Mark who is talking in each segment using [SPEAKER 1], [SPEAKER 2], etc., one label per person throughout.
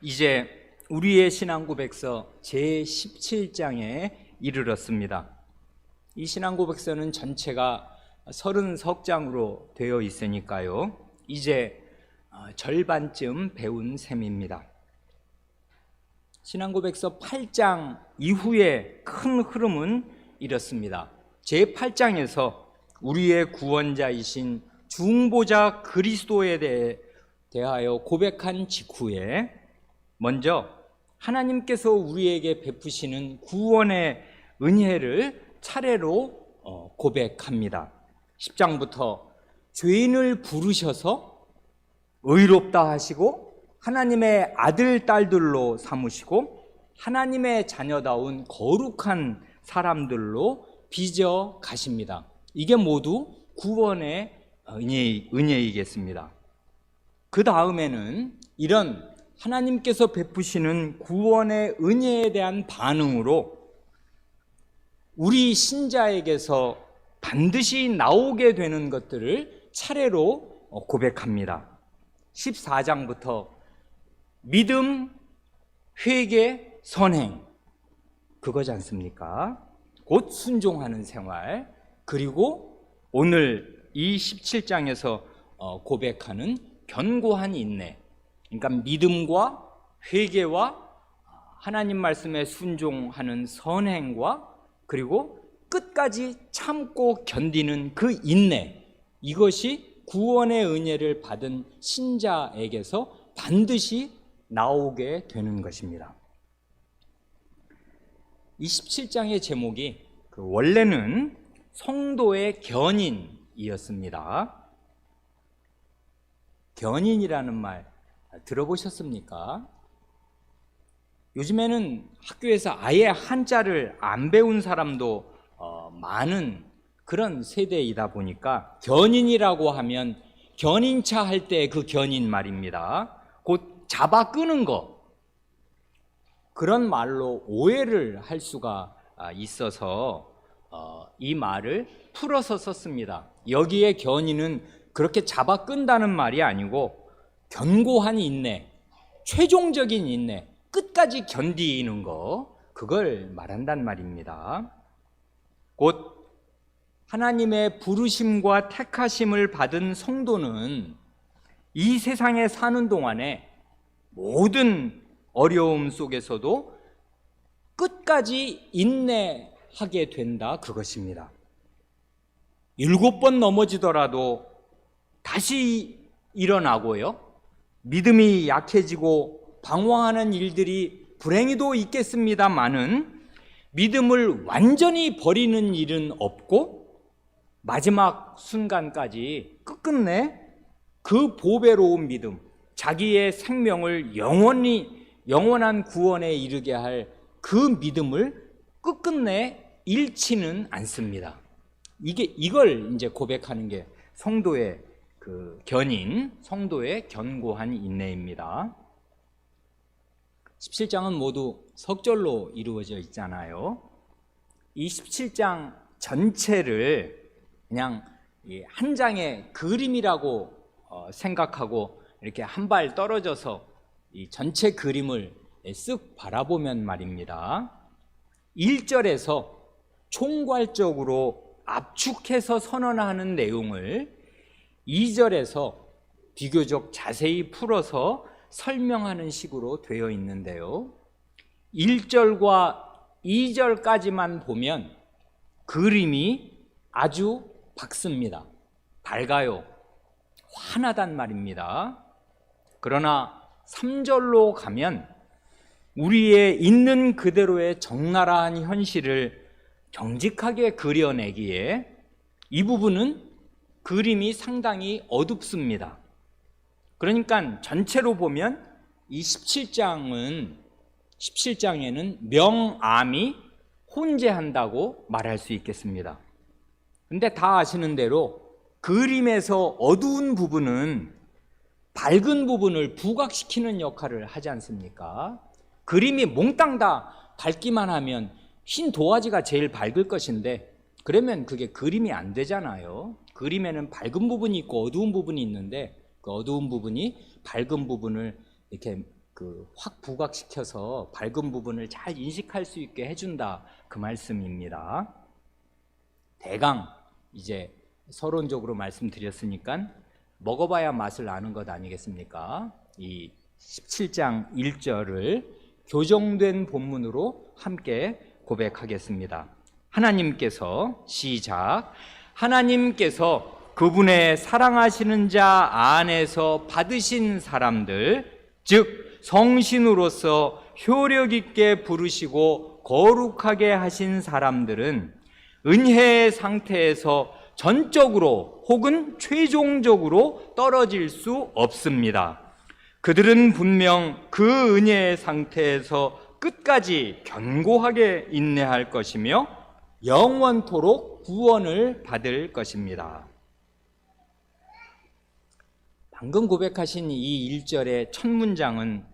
[SPEAKER 1] 이제 우리의 신앙고백서 제17장에 이르렀습니다. 이 신앙고백서는 전체가 30석장으로 되어 있으니까요, 이제 절반쯤 배운 셈입니다. 신앙고백서 8장 이후의 큰 흐름은 이렇습니다. 제8장에서 우리의 구원자이신 중보자 그리스도에 대하여 고백한 직후에 먼저 하나님께서 우리에게 베푸시는 구원의 은혜를 차례로 고백합니다. 10장부터 죄인을 부르셔서 의롭다 하시고 하나님의 아들, 딸들로 삼으시고 하나님의 자녀다운 거룩한 사람들로 빚어 가십니다. 이게 모두 구원의 은혜이겠습니다. 그 다음에는 이런 하나님께서 베푸시는 구원의 은혜에 대한 반응으로 우리 신자에게서 반드시 나오게 되는 것들을 차례로 고백합니다. 14장부터 믿음, 회개, 선행, 그거지 않습니까? 곧 순종하는 생활, 그리고 오늘 이 17장에서 고백하는 견고한 인내, 그러니까 믿음과 회개와 하나님 말씀에 순종하는 선행과 그리고 끝까지 참고 견디는 그 인내, 이것이 구원의 은혜를 받은 신자에게서 반드시 나오게 되는 것입니다. 이 17장의 제목이 원래는 성도의 견인이었습니다. 견인이라는 말 들어보셨습니까? 요즘에는 학교에서 아예 한자를 안 배운 사람도 많은 그런 세대이다 보니까 견인이라고 하면 견인차 할 때 그 견인 말입니다. 곧 잡아 끄는 거, 그런 말로 오해를 할 수가 있어서 이 말을 풀어서 썼습니다. 여기에 견인은 그렇게 잡아 끈다는 말이 아니고 견고한 인내, 최종적인 인내, 끝까지 견디는 거, 그걸 말한단 말입니다. 곧 하나님의 부르심과 택하심을 받은 성도는 이 세상에 사는 동안에 모든 어려움 속에서도 끝까지 인내하게 된다, 그것입니다. 7번 넘어지더라도 다시 일어나고요, 믿음이 약해지고 방황하는 일들이 불행히도 있겠습니다마는 믿음을 완전히 버리는 일은 없고 마지막 순간까지 끝끝내 그 보배로운 믿음, 자기의 생명을 영원한 구원에 이르게 할 그 믿음을 끝끝내 잃지는 않습니다. 이걸 이제 고백하는 게 성도의 그 견인, 성도의 견고한 인내입니다. 17장은 모두 석절로 이루어져 있잖아요. 이 17장 전체를 그냥 한 장의 그림이라고 생각하고 이렇게 한 발 떨어져서 이 전체 그림을 쓱 바라보면 말입니다, 1절에서 총괄적으로 압축해서 선언하는 내용을 2절에서 비교적 자세히 풀어서 설명하는 식으로 되어 있는데요, 1절과 2절까지만 보면 그림이 아주 밝습니다. 밝아요. 환하단 말입니다. 그러나 3절로 가면 우리의 있는 그대로의 적나라한 현실을 정직하게 그려내기에 이 부분은 그림이 상당히 어둡습니다. 그러니까 전체로 보면 이 17장에는 명암이 혼재한다고 말할 수 있겠습니다. 근데 다 아시는 대로 그림에서 어두운 부분은 밝은 부분을 부각시키는 역할을 하지 않습니까? 그림이 몽땅 다 밝기만 하면 흰 도화지가 제일 밝을 것인데 그러면 그게 그림이 안 되잖아요. 그림에는 밝은 부분이 있고 어두운 부분이 있는데 그 어두운 부분이 밝은 부분을 이렇게 확 부각시켜서 밝은 부분을 잘 인식할 수 있게 해준다, 그 말씀입니다. 대강 이제 서론적으로 말씀드렸으니까 먹어봐야 맛을 아는 것 아니겠습니까? 이 17장 1절을 교정된 본문으로 함께 고백하겠습니다. 하나님께서, 시작, 하나님께서 그분의 사랑하시는 자 안에서 받으신 사람들, 즉 성신으로서 효력 있게 부르시고 거룩하게 하신 사람들은 은혜의 상태에서 전적으로 혹은 최종적으로 떨어질 수 없습니다. 그들은 분명 그 은혜의 상태에서 끝까지 견고하게 인내할 것이며 영원토록 구원을 받을 것입니다. 방금 고백하신 이 1절의 첫 문장은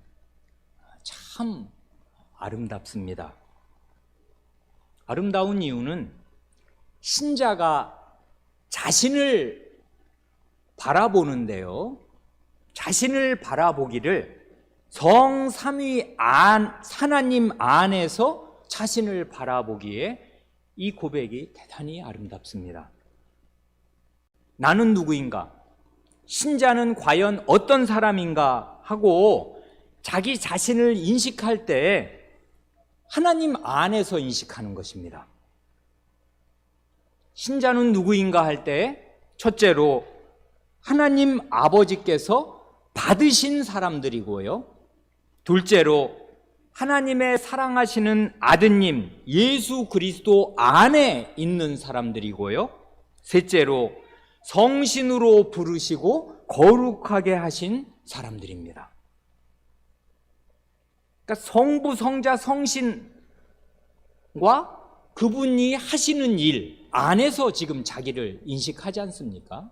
[SPEAKER 1] 참 아름답습니다. 아름다운 이유는 신자가 자신을 바라보는데요, 자신을 바라보기를 성삼위 하나님 안에서 자신을 바라보기에 이 고백이 대단히 아름답습니다. 나는 누구인가? 신자는 과연 어떤 사람인가? 하고 자기 자신을 인식할 때 하나님 안에서 인식하는 것입니다. 신자는 누구인가 할 때 첫째로 하나님 아버지께서 받으신 사람들이고요, 둘째로 하나님의 사랑하시는 아드님 예수 그리스도 안에 있는 사람들이고요, 셋째로 성신으로 부르시고 거룩하게 하신 사람들입니다. 그러니까 성부, 성자, 성신과 그분이 하시는 일 안에서 지금 자기를 인식하지 않습니까?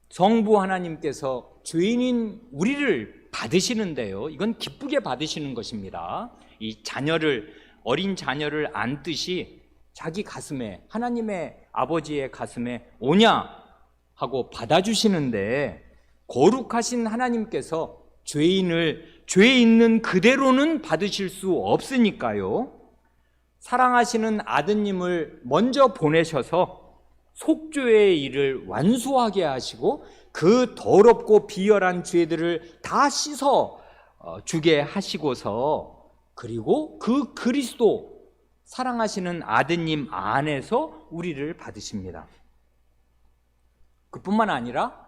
[SPEAKER 1] 성부 하나님께서 죄인인 우리를 받으시는데요, 이건 기쁘게 받으시는 것입니다. 이 자녀를, 어린 자녀를 안듯이 자기 가슴에, 하나님의 아버지의 가슴에 오냐 하고 받아주시는데, 거룩하신 하나님께서 죄인을 죄 있는 그대로는 받으실 수 없으니까요, 사랑하시는 아드님을 먼저 보내셔서 속죄의 일을 완수하게 하시고 그 더럽고 비열한 죄들을 다 씻어 주게 하시고서, 그리고 그 그리스도 사랑하시는 아드님 안에서 우리를 받으십니다. 그뿐만 아니라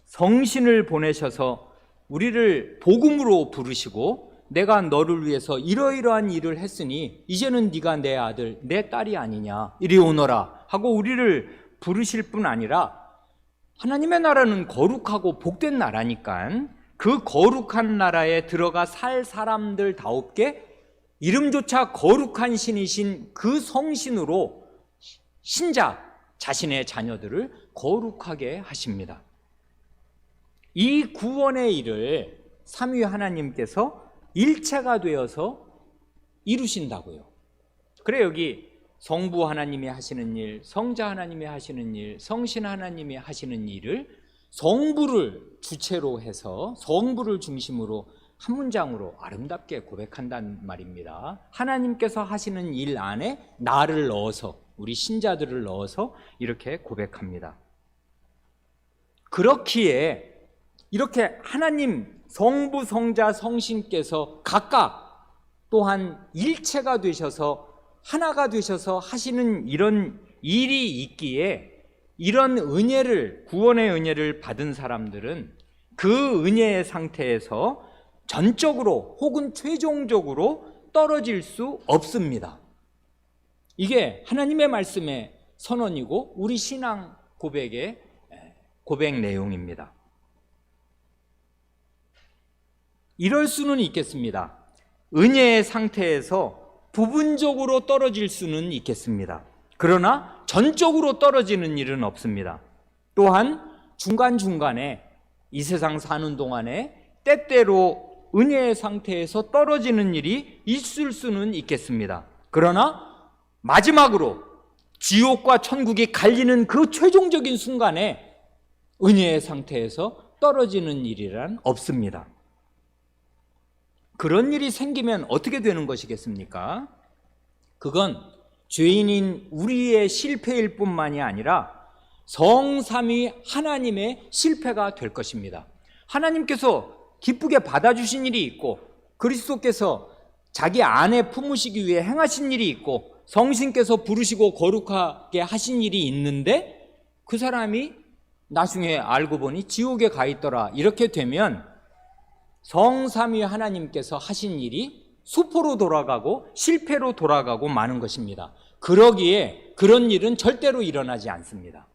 [SPEAKER 1] 성신을 보내셔서 우리를 복음으로 부르시고, 내가 너를 위해서 이러이러한 일을 했으니 이제는 네가 내 아들, 내 딸이 아니냐, 이리 오너라 하고 우리를 부르실 뿐 아니라, 하나님의 나라는 거룩하고 복된 나라니까 그 거룩한 나라에 들어가 살 사람들다웁게 이름조차 거룩한 신이신 그 성신으로 신자, 자신의 자녀들을 거룩하게 하십니다. 이 구원의 일을 삼위 하나님께서 일체가 되어서 이루신다고요. 그래, 여기 성부 하나님이 하시는 일, 성자 하나님이 하시는 일, 성신 하나님이 하시는 일을 성부를 주체로 해서 성부를 중심으로 한 문장으로 아름답게 고백한단 말입니다. 하나님께서 하시는 일 안에 나를 넣어서, 우리 신자들을 넣어서 이렇게 고백합니다. 그렇기에 이렇게 하나님 성부, 성자, 성신께서 각각 또한 일체가 되셔서 하나가 되셔서 하시는 이런 일이 있기에, 이런 은혜를, 구원의 은혜를 받은 사람들은 그 은혜의 상태에서 전적으로 혹은 최종적으로 떨어질 수 없습니다. 이게 하나님의 말씀의 선언이고 우리 신앙 고백의 고백 내용입니다. 이럴 수는 있겠습니다. 은혜의 상태에서 부분적으로 떨어질 수는 있겠습니다. 그러나 전적으로 떨어지는 일은 없습니다. 또한 중간중간에 이 세상 사는 동안에 때때로 은혜의 상태에서 떨어지는 일이 있을 수는 있겠습니다. 그러나 마지막으로 지옥과 천국이 갈리는 그 최종적인 순간에 은혜의 상태에서 떨어지는 일이란 없습니다. 그런 일이 생기면 어떻게 되는 것이겠습니까? 그건 죄인인 우리의 실패일 뿐만이 아니라 성삼위 하나님의 실패가 될 것입니다. 하나님께서 기쁘게 받아주신 일이 있고, 그리스도께서 자기 안에 품으시기 위해 행하신 일이 있고, 성신께서 부르시고 거룩하게 하신 일이 있는데 그 사람이 나중에 알고 보니 지옥에 가 있더라. 이렇게 되면 성삼위 하나님께서 하신 일이 수포로 돌아가고 실패로 돌아가고 마는 것입니다. 그러기에 그런 일은 절대로 일어나지 않습니다.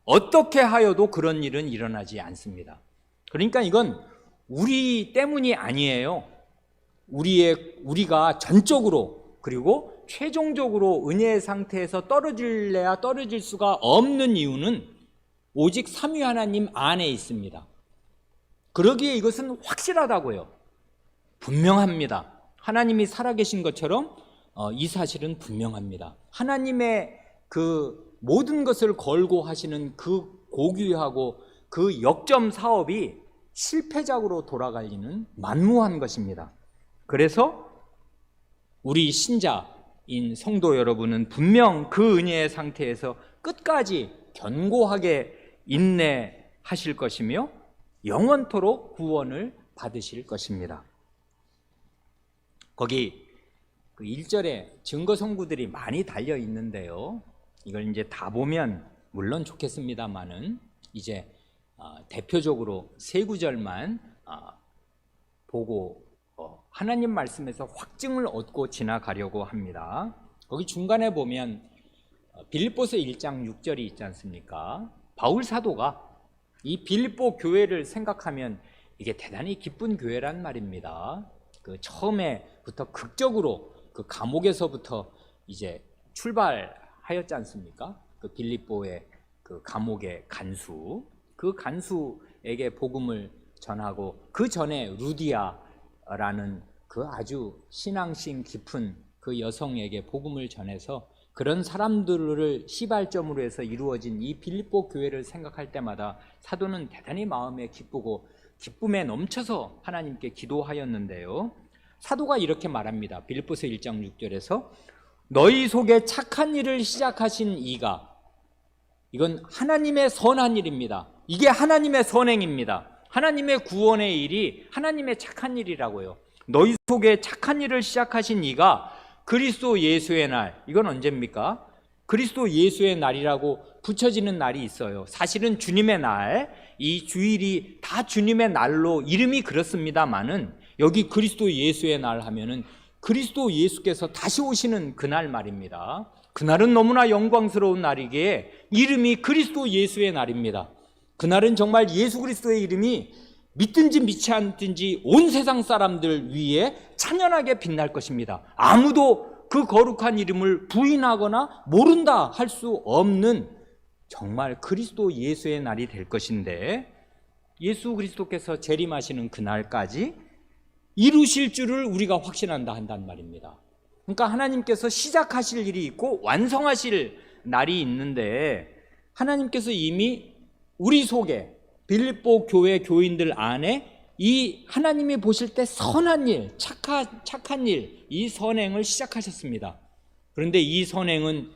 [SPEAKER 1] 어떻게 하여도 그런 일은 일어나지 않습니다. 그러니까 이건 우리 때문이 아니에요. 우리가 전적으로 그리고 최종적으로 은혜의 상태에서 떨어질래야 떨어질 수가 없는 이유는 오직 삼위 하나님 안에 있습니다. 그러기에 이것은 확실하다고요. 분명합니다. 하나님이 살아계신 것처럼 이 사실은 분명합니다. 하나님의 그 모든 것을 걸고 하시는 그 고귀하고 그 역점 사업이 실패작으로 돌아갈 리는 만무한 것입니다. 그래서 우리 신자인 성도 여러분은 분명 그 은혜의 상태에서 끝까지 견고하게 인내하실 것이며 영원토록 구원을 받으실 것입니다. 거기 그 1절에 증거 성구들이 많이 달려 있는데요. 이걸 이제 다 보면 물론 좋겠습니다만은 이제 대표적으로 세 구절만 보고 하나님 말씀에서 확증을 얻고 지나가려고 합니다. 거기 중간에 보면 빌립보서 1장 6절이 있지 않습니까? 바울 사도가 이 빌립보 교회를 생각하면 이게 대단히 기쁜 교회란 말입니다. 그 처음에부터 극적으로 그 감옥에서부터 이제 출발하였지 않습니까? 그 빌립보의 그 감옥의 간수, 그 간수에게 복음을 전하고 그 전에 루디아라는 그 아주 신앙심 깊은 그 여성에게 복음을 전해서 그런 사람들을 시발점으로 해서 이루어진 이 빌립보 교회를 생각할 때마다 사도는 대단히 마음에 기쁘고 기쁨에 넘쳐서 하나님께 기도하였는데요. 사도가 이렇게 말합니다. 빌립보서 1장 6절에서 너희 속에 착한 일을 시작하신 이가, 이건 하나님의 선한 일입니다. 이게 하나님의 선행입니다. 하나님의 구원의 일이 하나님의 착한 일이라고요. 너희 속에 착한 일을 시작하신 이가 그리스도 예수의 날, 이건 언제입니까? 그리스도 예수의 날이라고 붙여지는 날이 있어요. 사실은 주님의 날, 이 주일이 다 주님의 날로 이름이 그렇습니다만은 여기 그리스도 예수의 날 하면은 그리스도 예수께서 다시 오시는 그날 말입니다. 그날은 너무나 영광스러운 날이기에 이름이 그리스도 예수의 날입니다. 그날은 정말 예수 그리스도의 이름이 믿든지 믿지 않든지 온 세상 사람들 위에 찬연하게 빛날 것입니다. 아무도 그 거룩한 이름을 부인하거나 모른다 할 수 없는 정말 그리스도 예수의 날이 될 것인데, 예수 그리스도께서 재림하시는 그날까지 이루실 줄을 우리가 확신한다 한단 말입니다. 그러니까 하나님께서 시작하실 일이 있고 완성하실 날이 있는데, 하나님께서 이미 우리 속에 빌립보 교회 교인들 안에 이 하나님이 보실 때 선한 일, 착한 일, 이 선행을 시작하셨습니다. 그런데 이 선행은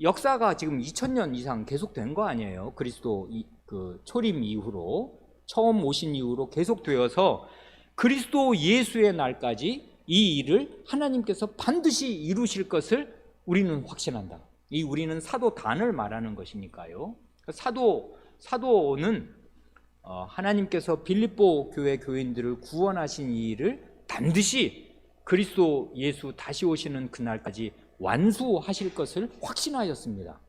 [SPEAKER 1] 역사가 지금 2000년 이상 계속된 거 아니에요. 그리스도 그 초림 이후로, 처음 오신 이후로 계속되어서 그리스도 예수의 날까지 이 일을 하나님께서 반드시 이루실 것을 우리는 확신한다. 이 우리는 사도단을 말하는 것이니까요. 사도는 하나님께서 빌립보 교회 교인들을 구원하신 이 일을 반드시 그리스도 예수 다시 오시는 그날까지 완수하실 것을 확신하였습니다.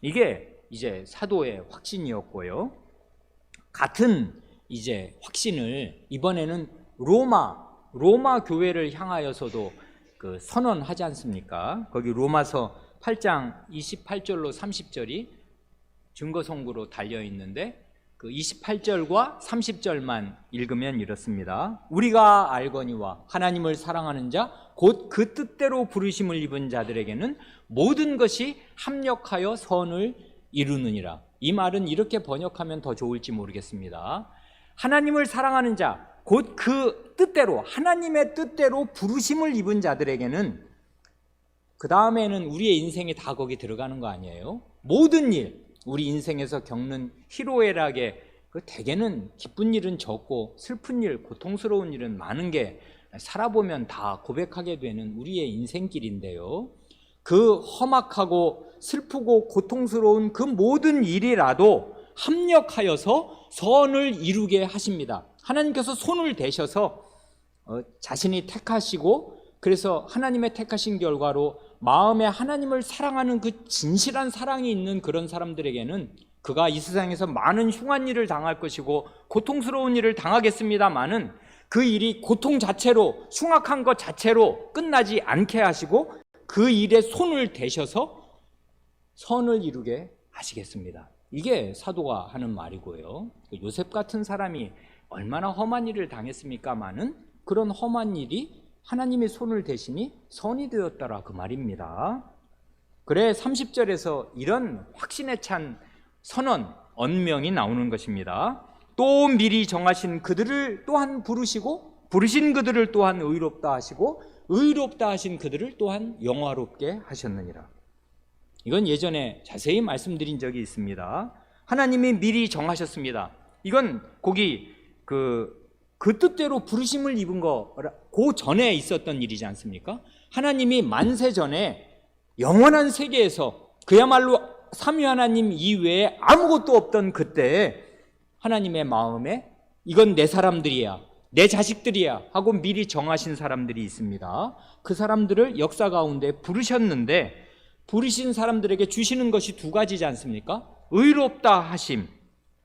[SPEAKER 1] 이게 이제 사도의 확신이었고요. 같은 이제 확신을 이번에는 로마 교회를 향하여서도 그 선언하지 않습니까? 거기 로마서 8장 28절로 30절이 증거 성구로 달려 있는데 그 28절과 30절만 읽으면 이렇습니다. 우리가 알거니와 하나님을 사랑하는 자 곧 그 뜻대로 부르심을 입은 자들에게는 모든 것이 합력하여 선을 이루느니라. 이 말은 이렇게 번역하면 더 좋을지 모르겠습니다. 하나님을 사랑하는 자, 곧 그 뜻대로, 하나님의 뜻대로 부르심을 입은 자들에게는 그 다음에는 우리의 인생이 다 거기 들어가는 거 아니에요? 모든 일, 우리 인생에서 겪는 희로애락에 대개는 기쁜 일은 적고 슬픈 일, 고통스러운 일은 많은 게 살아보면 다 고백하게 되는 우리의 인생길인데요. 그 험악하고 슬프고 고통스러운 그 모든 일이라도 합력하여서 선을 이루게 하십니다. 하나님께서 손을 대셔서 자신이 택하시고, 그래서 하나님의 택하신 결과로 마음에 하나님을 사랑하는 그 진실한 사랑이 있는 그런 사람들에게는 그가 이 세상에서 많은 흉한 일을 당할 것이고 고통스러운 일을 당하겠습니다마는 그 일이 고통 자체로, 흉악한 것 자체로 끝나지 않게 하시고 그 일에 손을 대셔서 선을 이루게 하시겠습니다. 이게 사도가 하는 말이고요. 요셉 같은 사람이 얼마나 험한 일을 당했습니까마는 그런 험한 일이 하나님의 손을 대시니 선이 되었더라, 그 말입니다. 그래 30절에서 이런 확신에 찬 선언, 언명이 나오는 것입니다. 또 미리 정하신 그들을 또한 부르시고, 부르신 그들을 또한 의롭다 하시고, 의롭다 하신 그들을 또한 영화롭게 하셨느니라. 이건 예전에 자세히 말씀드린 적이 있습니다. 하나님이 미리 정하셨습니다. 이건 거기 그 뜻대로 부르심을 입은 거, 그 전에 있었던 일이지 않습니까? 하나님이 만세 전에 영원한 세계에서 그야말로 삼위 하나님 이외에 아무것도 없던 그때에 하나님의 마음에 이건 내 사람들이야, 내 자식들이야 하고 미리 정하신 사람들이 있습니다. 그 사람들을 역사 가운데 부르셨는데, 부르신 사람들에게 주시는 것이 두 가지지 않습니까? 의롭다 하심,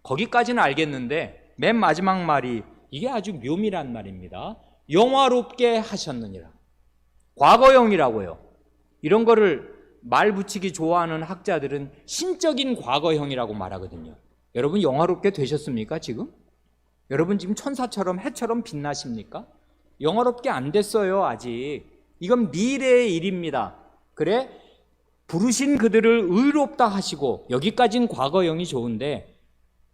[SPEAKER 1] 거기까지는 알겠는데 맨 마지막 말이 이게 아주 묘미란 말입니다. 영화롭게 하셨느니라. 과거형이라고요. 이런 거를 말 붙이기 좋아하는 학자들은 신적인 과거형이라고 말하거든요. 여러분 영화롭게 되셨습니까 지금? 여러분 지금 천사처럼 해처럼 빛나십니까? 영화롭게 안 됐어요 아직. 이건 미래의 일입니다. 그래 부르신 그들을 의롭다 하시고, 여기까지는 과거형이 좋은데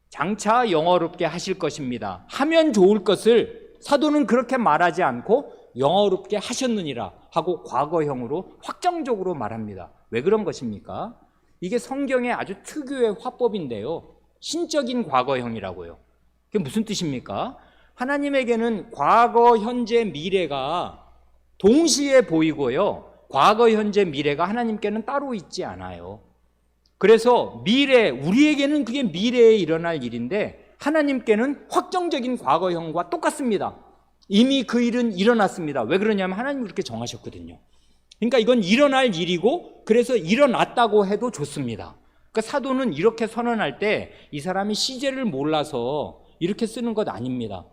[SPEAKER 1] 장차 영화롭게 하실 것입니다. 하면 좋을 것을 사도는 그렇게 말하지 않고 영화롭게 하셨느니라 하고 과거형으로 확정적으로 말합니다. 왜 그런 것입니까? 이게 성경의 아주 특유의 화법인데요. 신적인 과거형이라고요. 그게 무슨 뜻입니까? 하나님에게는 과거, 현재, 미래가 동시에 보이고요. 과거, 현재, 미래가 하나님께는 따로 있지 않아요. 그래서 미래, 우리에게는 그게 미래에 일어날 일인데 하나님께는 확정적인 과거형과 똑같습니다. 이미 그 일은 일어났습니다. 왜 그러냐면 하나님이 그렇게 정하셨거든요. 그러니까 이건 일어날 일이고, 그래서 일어났다고 해도 좋습니다. 그러니까 사도는 이렇게 선언할 때 이 사람이 시제를 몰라서 이렇게 쓰는 것 아닙니다.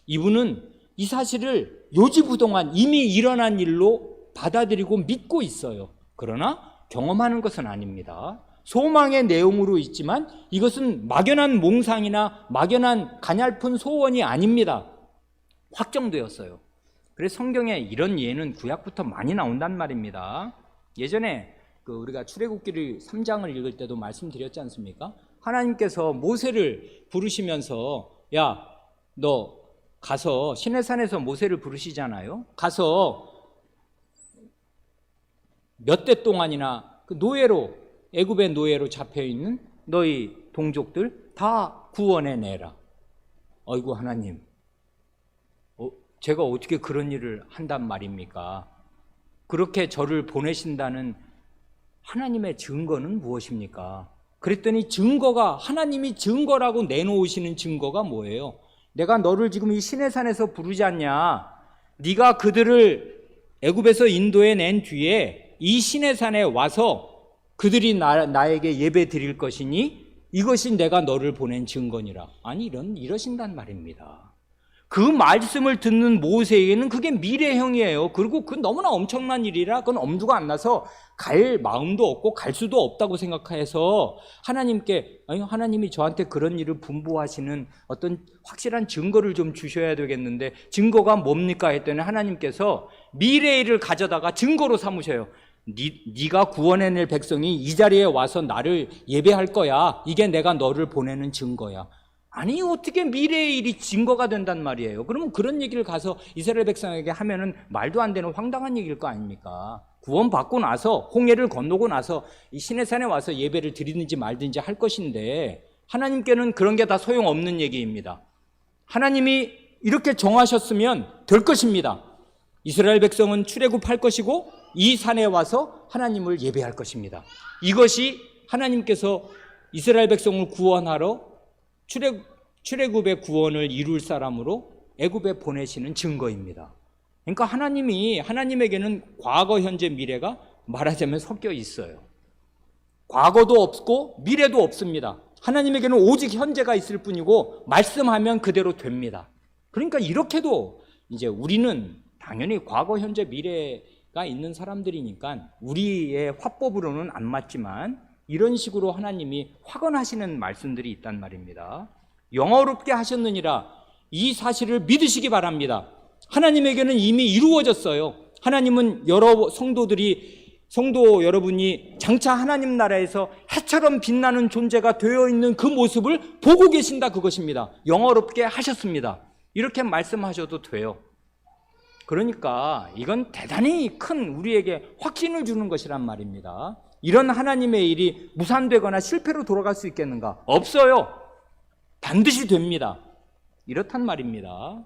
[SPEAKER 1] 이분은 이 사실을 요지부동한 이미 일어난 일로 받아들이고 믿고 있어요. 그러나 경험하는 것은 아닙니다. 소망의 내용으로 있지만 이것은 막연한 몽상이나 막연한 가냘픈 소원이 아닙니다. 확정되었어요. 그래서 성경에 이런 예는 구약부터 많이 나온단 말입니다. 예전에 우리가 출애굽기 3장을 읽을 때도 말씀드렸지 않습니까? 하나님께서 모세를 부르시면서 야, 너 가서 시내산에서 모세를 부르시잖아요. 가서 몇 대 동안이나 그 노예로, 애굽의 노예로 잡혀있는 너희 동족들 다 구원해내라. 어이구 하나님, 제가 어떻게 그런 일을 한단 말입니까? 그렇게 저를 보내신다는 하나님의 증거는 무엇입니까? 그랬더니 증거가, 하나님이 증거라고 내놓으시는 증거가 뭐예요? 내가 너를 지금 이 시내산에서 부르지 않냐? 네가 그들을 애굽에서 인도해 낸 뒤에 이 시내산에 와서 그들이 나에게 예배 드릴 것이니 이것이 내가 너를 보낸 증거니라. 아니 이러신단 말입니다. 그 말씀을 듣는 모세에게는 그게 미래형이에요. 그리고 그 너무나 엄청난 일이라 그건 엄두가 안 나서 갈 마음도 없고 갈 수도 없다고 생각해서 하나님께, 아니 하나님이 저한테 그런 일을 분부하시는 어떤 확실한 증거를 좀 주셔야 되겠는데 증거가 뭡니까 했더니 하나님께서 미래의 일을 가져다가 증거로 삼으셔요. 네가 구원해낼 백성이 이 자리에 와서 나를 예배할 거야. 이게 내가 너를 보내는 증거야. 아니 어떻게 미래의 일이 증거가 된단 말이에요. 그러면 그런 얘기를 가서 이스라엘 백성에게 하면은 말도 안 되는 황당한 얘기일 거 아닙니까? 구원받고 나서 홍해를 건너고 나서 이 시내산에 와서 예배를 드리든지 말든지 할 것인데 하나님께는 그런 게 다 소용없는 얘기입니다. 하나님이 이렇게 정하셨으면 될 것입니다. 이스라엘 백성은 출애굽할 것이고 이 산에 와서 하나님을 예배할 것입니다. 이것이 하나님께서 이스라엘 백성을 구원하러 출애굽의 구원을 이룰 사람으로 애굽에 보내시는 증거입니다. 그러니까 하나님에게는 과거, 현재, 미래가 말하자면 섞여 있어요. 과거도 없고 미래도 없습니다. 하나님에게는 오직 현재가 있을 뿐이고 말씀하면 그대로 됩니다. 그러니까 이렇게도 이제 우리는 당연히 과거, 현재, 미래가 있는 사람들이니까 우리의 화법으로는 안 맞지만 이런 식으로 하나님이 확언하시는 말씀들이 있단 말입니다. 영화롭게 하셨느니라 이 사실을 믿으시기 바랍니다. 하나님에게는 이미 이루어졌어요. 하나님은 성도 여러분이 장차 하나님 나라에서 해처럼 빛나는 존재가 되어 있는 그 모습을 보고 계신다 그것입니다. 영화롭게 하셨습니다. 이렇게 말씀하셔도 돼요. 그러니까 이건 대단히 큰 우리에게 확신을 주는 것이란 말입니다. 이런 하나님의 일이 무산되거나 실패로 돌아갈 수 있겠는가? 없어요. 반드시 됩니다. 이렇단 말입니다.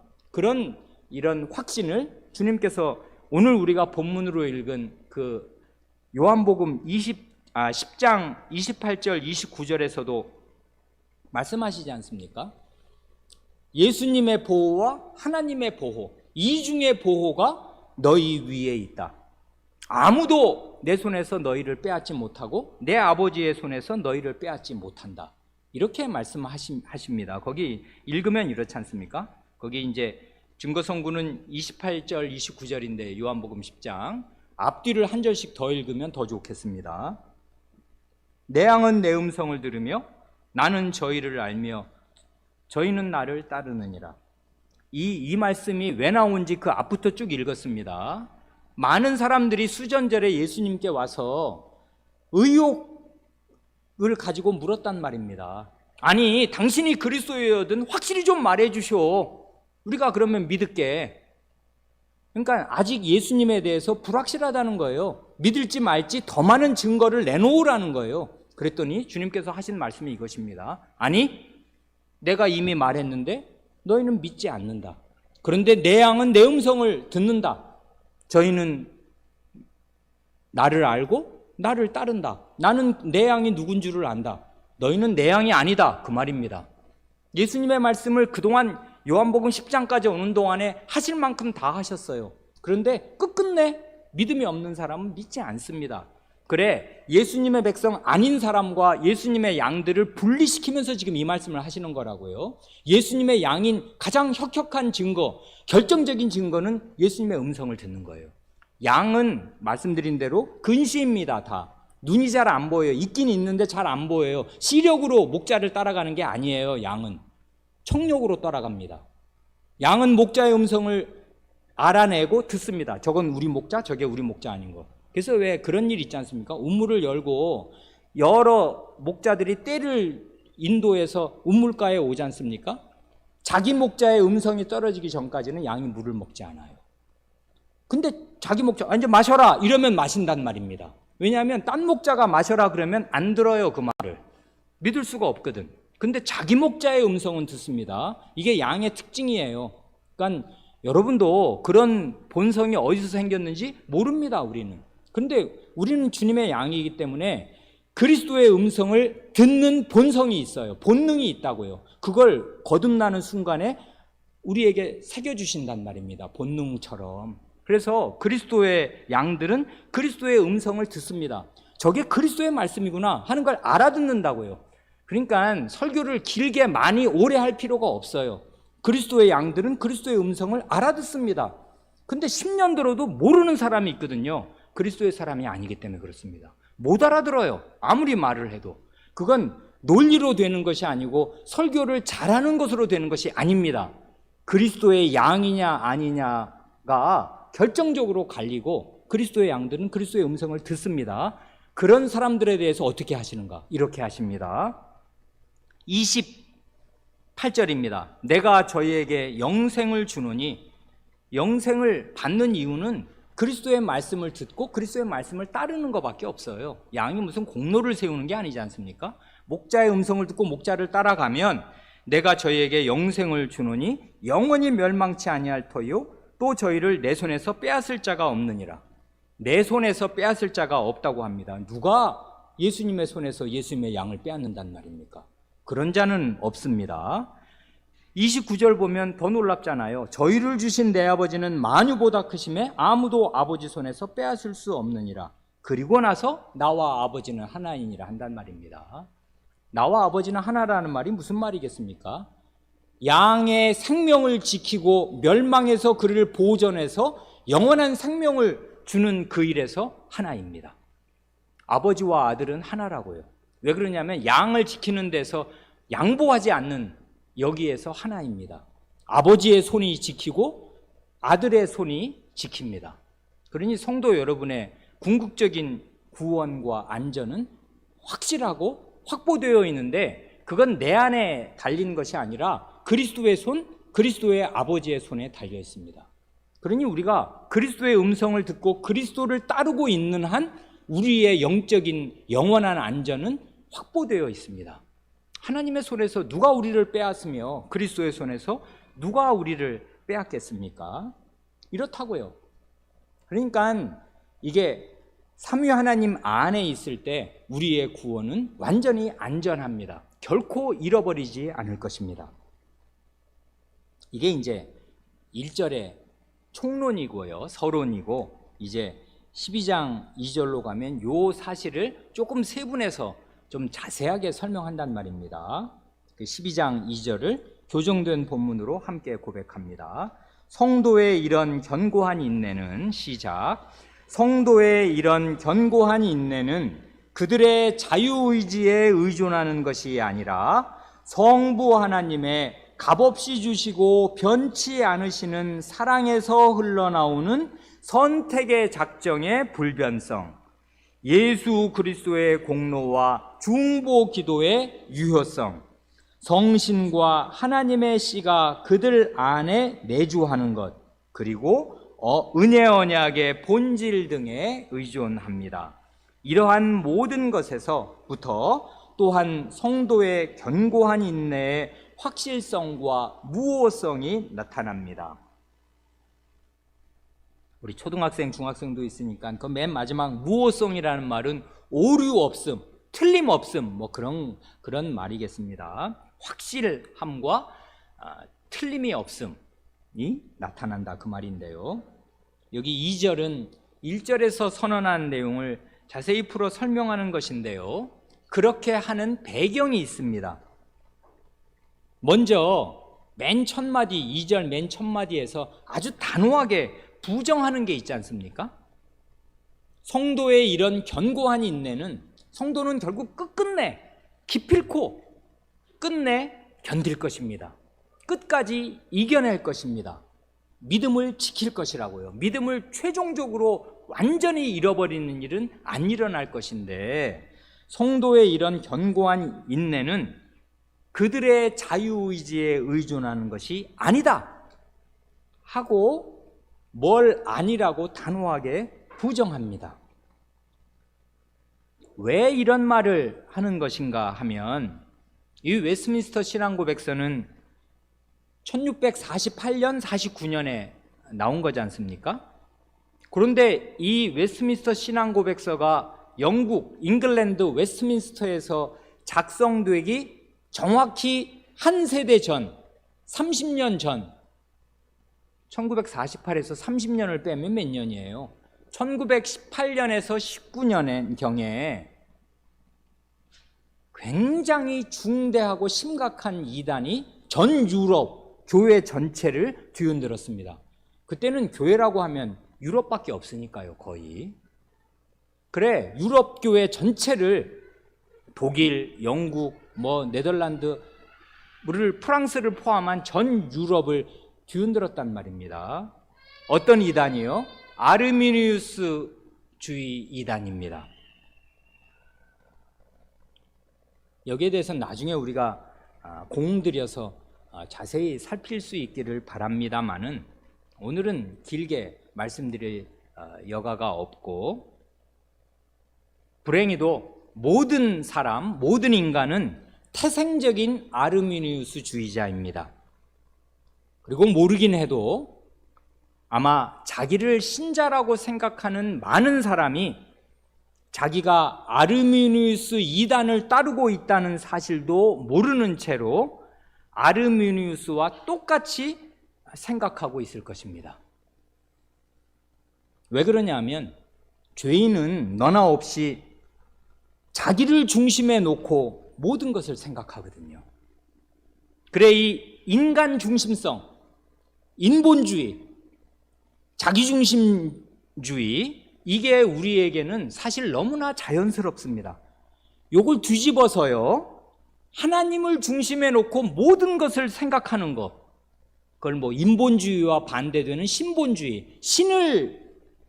[SPEAKER 1] 이런 확신을 주님께서 오늘 우리가 본문으로 읽은 그 요한복음 10장 28절 29절에서도 말씀하시지 않습니까? 예수님의 보호와 하나님의 보호, 이 중의 보호가 너희 위에 있다. 아무도 내 손에서 너희를 빼앗지 못하고 내 아버지의 손에서 너희를 빼앗지 못한다. 이렇게 말씀하십니다. 거기 읽으면 이렇지 않습니까? 거기 이제 증거성구는 28절 29절인데 요한복음 10장 앞뒤를 한 절씩 더 읽으면 더 좋겠습니다. 내 양은 내 음성을 들으며 나는 저희를 알며 저희는 나를 따르느니라. 이 말씀이 왜 나온지 그 앞부터 쭉 읽었습니다. 많은 사람들이 수전절에 예수님께 와서 의혹을 가지고 물었단 말입니다. 아니 당신이 그리스도여든 확실히 좀 말해 주시오. 우리가 그러면 믿을게. 그러니까 아직 예수님에 대해서 불확실하다는 거예요. 믿을지 말지 더 많은 증거를 내놓으라는 거예요. 그랬더니 주님께서 하신 말씀이 이것입니다. 아니 내가 이미 말했는데 너희는 믿지 않는다. 그런데 내 양은 내 음성을 듣는다. 저희는 나를 알고 나를 따른다. 나는 내 양이 누군 줄을 안다. 너희는 내 양이 아니다. 그 말입니다. 예수님의 말씀을 그동안 요한복음 10장까지 오는 동안에 하실 만큼 다 하셨어요. 그런데 끝끝내 믿음이 없는 사람은 믿지 않습니다. 그래 예수님의 백성 아닌 사람과 예수님의 양들을 분리시키면서 지금 이 말씀을 하시는 거라고요. 예수님의 양인 가장 혁혁한 증거, 결정적인 증거는 예수님의 음성을 듣는 거예요. 양은 말씀드린 대로 근시입니다. 다 눈이 잘 안 보여요. 있긴 있는데 잘 안 보여요. 시력으로 목자를 따라가는 게 아니에요. 양은 청력으로 따라갑니다. 양은 목자의 음성을 알아내고 듣습니다. 저건 우리 목자, 저게 우리 목자 아닌 거. 그래서 왜 그런 일 있지 않습니까? 우물을 열고 여러 목자들이 떼를 인도해서 우물가에 오지 않습니까? 자기 목자의 음성이 떨어지기 전까지는 양이 물을 먹지 않아요. 근데 자기 목자 이제 마셔라 이러면 마신단 말입니다. 왜냐하면 딴 목자가 마셔라 그러면 안 들어요. 그 말을 믿을 수가 없거든. 근데 자기 목자의 음성은 듣습니다. 이게 양의 특징이에요. 그러니까 여러분도 그런 본성이 어디서 생겼는지 모릅니다. 우리는. 근데 우리는 주님의 양이기 때문에 그리스도의 음성을 듣는 본성이 있어요. 본능이 있다고요. 그걸 거듭나는 순간에 우리에게 새겨주신단 말입니다. 본능처럼. 그래서 그리스도의 양들은 그리스도의 음성을 듣습니다. 저게 그리스도의 말씀이구나 하는 걸 알아듣는다고요. 그러니까 설교를 길게 많이 오래 할 필요가 없어요. 그리스도의 양들은 그리스도의 음성을 알아듣습니다. 근데 10년 들어도 모르는 사람이 있거든요. 그리스도의 사람이 아니기 때문에 그렇습니다. 못 알아들어요. 아무리 말을 해도. 그건 논리로 되는 것이 아니고 설교를 잘하는 것으로 되는 것이 아닙니다. 그리스도의 양이냐 아니냐가 결정적으로 갈리고 그리스도의 양들은 그리스도의 음성을 듣습니다. 그런 사람들에 대해서 어떻게 하시는가? 이렇게 하십니다. 8절입니다. 내가 저희에게 영생을 주노니, 영생을 받는 이유는 그리스도의 말씀을 듣고 그리스도의 말씀을 따르는 것밖에 없어요. 양이 무슨 공로를 세우는 게 아니지 않습니까? 목자의 음성을 듣고 목자를 따라가면 내가 저희에게 영생을 주노니 영원히 멸망치 아니할 터요 또 저희를 내 손에서 빼앗을 자가 없느니라. 내 손에서 빼앗을 자가 없다고 합니다. 누가 예수님의 손에서 예수님의 양을 빼앗는단 말입니까? 그런 자는 없습니다. 29절 보면 더 놀랍잖아요. 저희를 주신 내 아버지는 만유보다 크심에 아무도 아버지 손에서 빼앗을 수 없느니라. 그리고 나서 나와 아버지는 하나이니라 한단 말입니다. 나와 아버지는 하나라는 말이 무슨 말이겠습니까? 양의 생명을 지키고 멸망에서 그를 보존해서 영원한 생명을 주는 그 일에서 하나입니다. 아버지와 아들은 하나라고요. 왜 그러냐면 양을 지키는 데서 양보하지 않는 여기에서 하나입니다. 아버지의 손이 지키고 아들의 손이 지킵니다. 그러니 성도 여러분의 궁극적인 구원과 안전은 확실하고 확보되어 있는데 그건 내 안에 달린 것이 아니라 그리스도의 손, 그리스도의 아버지의 손에 달려 있습니다. 그러니 우리가 그리스도의 음성을 듣고 그리스도를 따르고 있는 한 우리의 영적인 영원한 안전은 확보되어 있습니다. 하나님의 손에서 누가 우리를 빼앗으며 그리스도의 손에서 누가 우리를 빼앗겠습니까? 이렇다고요. 그러니까 이게 삼위 하나님 안에 있을 때 우리의 구원은 완전히 안전합니다. 결코 잃어버리지 않을 것입니다. 이게 이제 1절의 총론이고요, 서론이고, 이제 12장 2절로 가면 요 사실을 조금 세분해서 좀 자세하게 설명한단 말입니다. 그 12장 2절을 교정된 본문으로 함께 고백합니다. 성도의 이런 견고한 인내는, 시작, 성도의 이런 견고한 인내는 그들의 자유의지에 의존하는 것이 아니라 성부 하나님의 값없이 주시고 변치 않으시는 사랑에서 흘러나오는 선택의 작정의 불변성, 예수 그리스도의 공로와 중보 기도의 유효성, 성신과 하나님의 씨가 그들 안에 내주하는 것, 그리고 은혜 언약의 본질 등에 의존합니다. 이러한 모든 것에서부터 또한 성도의 견고한 인내의 확실성과 무호성이 나타납니다. 우리 초등학생, 중학생도 있으니까 그 맨 마지막 무호성이라는 말은 오류 없음, 틀림 없음, 뭐 그런 말이겠습니다. 확실함과 틀림이 없음이 나타난다, 그 말인데요. 여기 2절은 1절에서 선언한 내용을 자세히 풀어 설명하는 것인데요. 그렇게 하는 배경이 있습니다. 먼저 맨 첫 마디, 2절 맨 첫 마디에서 아주 단호하게 부정하는 게 있지 않습니까? 성도의 이런 견고한 인내는, 성도는 결국 끝끝내 기필코 끝내 견딜 것입니다. 끝까지 이겨낼 것입니다. 믿음을 지킬 것이라고요. 믿음을 최종적으로 완전히 잃어버리는 일은 안 일어날 것인데, 성도의 이런 견고한 인내는 그들의 자유의지에 의존하는 것이 아니다 하고 뭘 아니라고 단호하게 부정합니다. 왜 이런 말을 하는 것인가 하면, 이 웨스트민스터 신앙고백서는 1648년, 49년에 나온 거지 않습니까? 그런데 이 웨스트민스터 신앙고백서가 영국, 잉글랜드 웨스트민스터에서 작성되기 정확히 한 세대 전, 30년 전, 1948에서 30년을 빼면 몇 년이에요? 1918년에서 19년의 경에 굉장히 중대하고 심각한 이단이 전 유럽 교회 전체를 뒤흔들었습니다. 그때는 교회라고 하면 유럽밖에 없으니까요, 거의. 그래, 유럽 교회 전체를, 독일, 영국, 네덜란드, 프랑스를 포함한 전 유럽을 뒤흔들었단 말입니다. 어떤 이단이요? 아르미니우스주의 이단입니다. 여기에 대해서는 나중에 우리가 공들여서 자세히 살필 수 있기를 바랍니다마는 오늘은 길게 말씀드릴 여가가 없고, 불행히도 모든 사람, 모든 인간은 태생적인 아르미니우스주의자입니다. 그리고 모르긴 해도 아마 자기를 신자라고 생각하는 많은 사람이 자기가 아르미니우스 이단을 따르고 있다는 사실도 모르는 채로 아르미니우스와 똑같이 생각하고 있을 것입니다. 왜 그러냐면 죄인은 너나 없이 자기를 중심에 놓고 모든 것을 생각하거든요. 그래, 이 인간 중심성, 인본주의, 자기중심주의, 이게 우리에게는 사실 너무나 자연스럽습니다. 요걸 뒤집어서요, 하나님을 중심에 놓고 모든 것을 생각하는 것, 그걸 뭐 인본주의와 반대되는 신본주의, 신을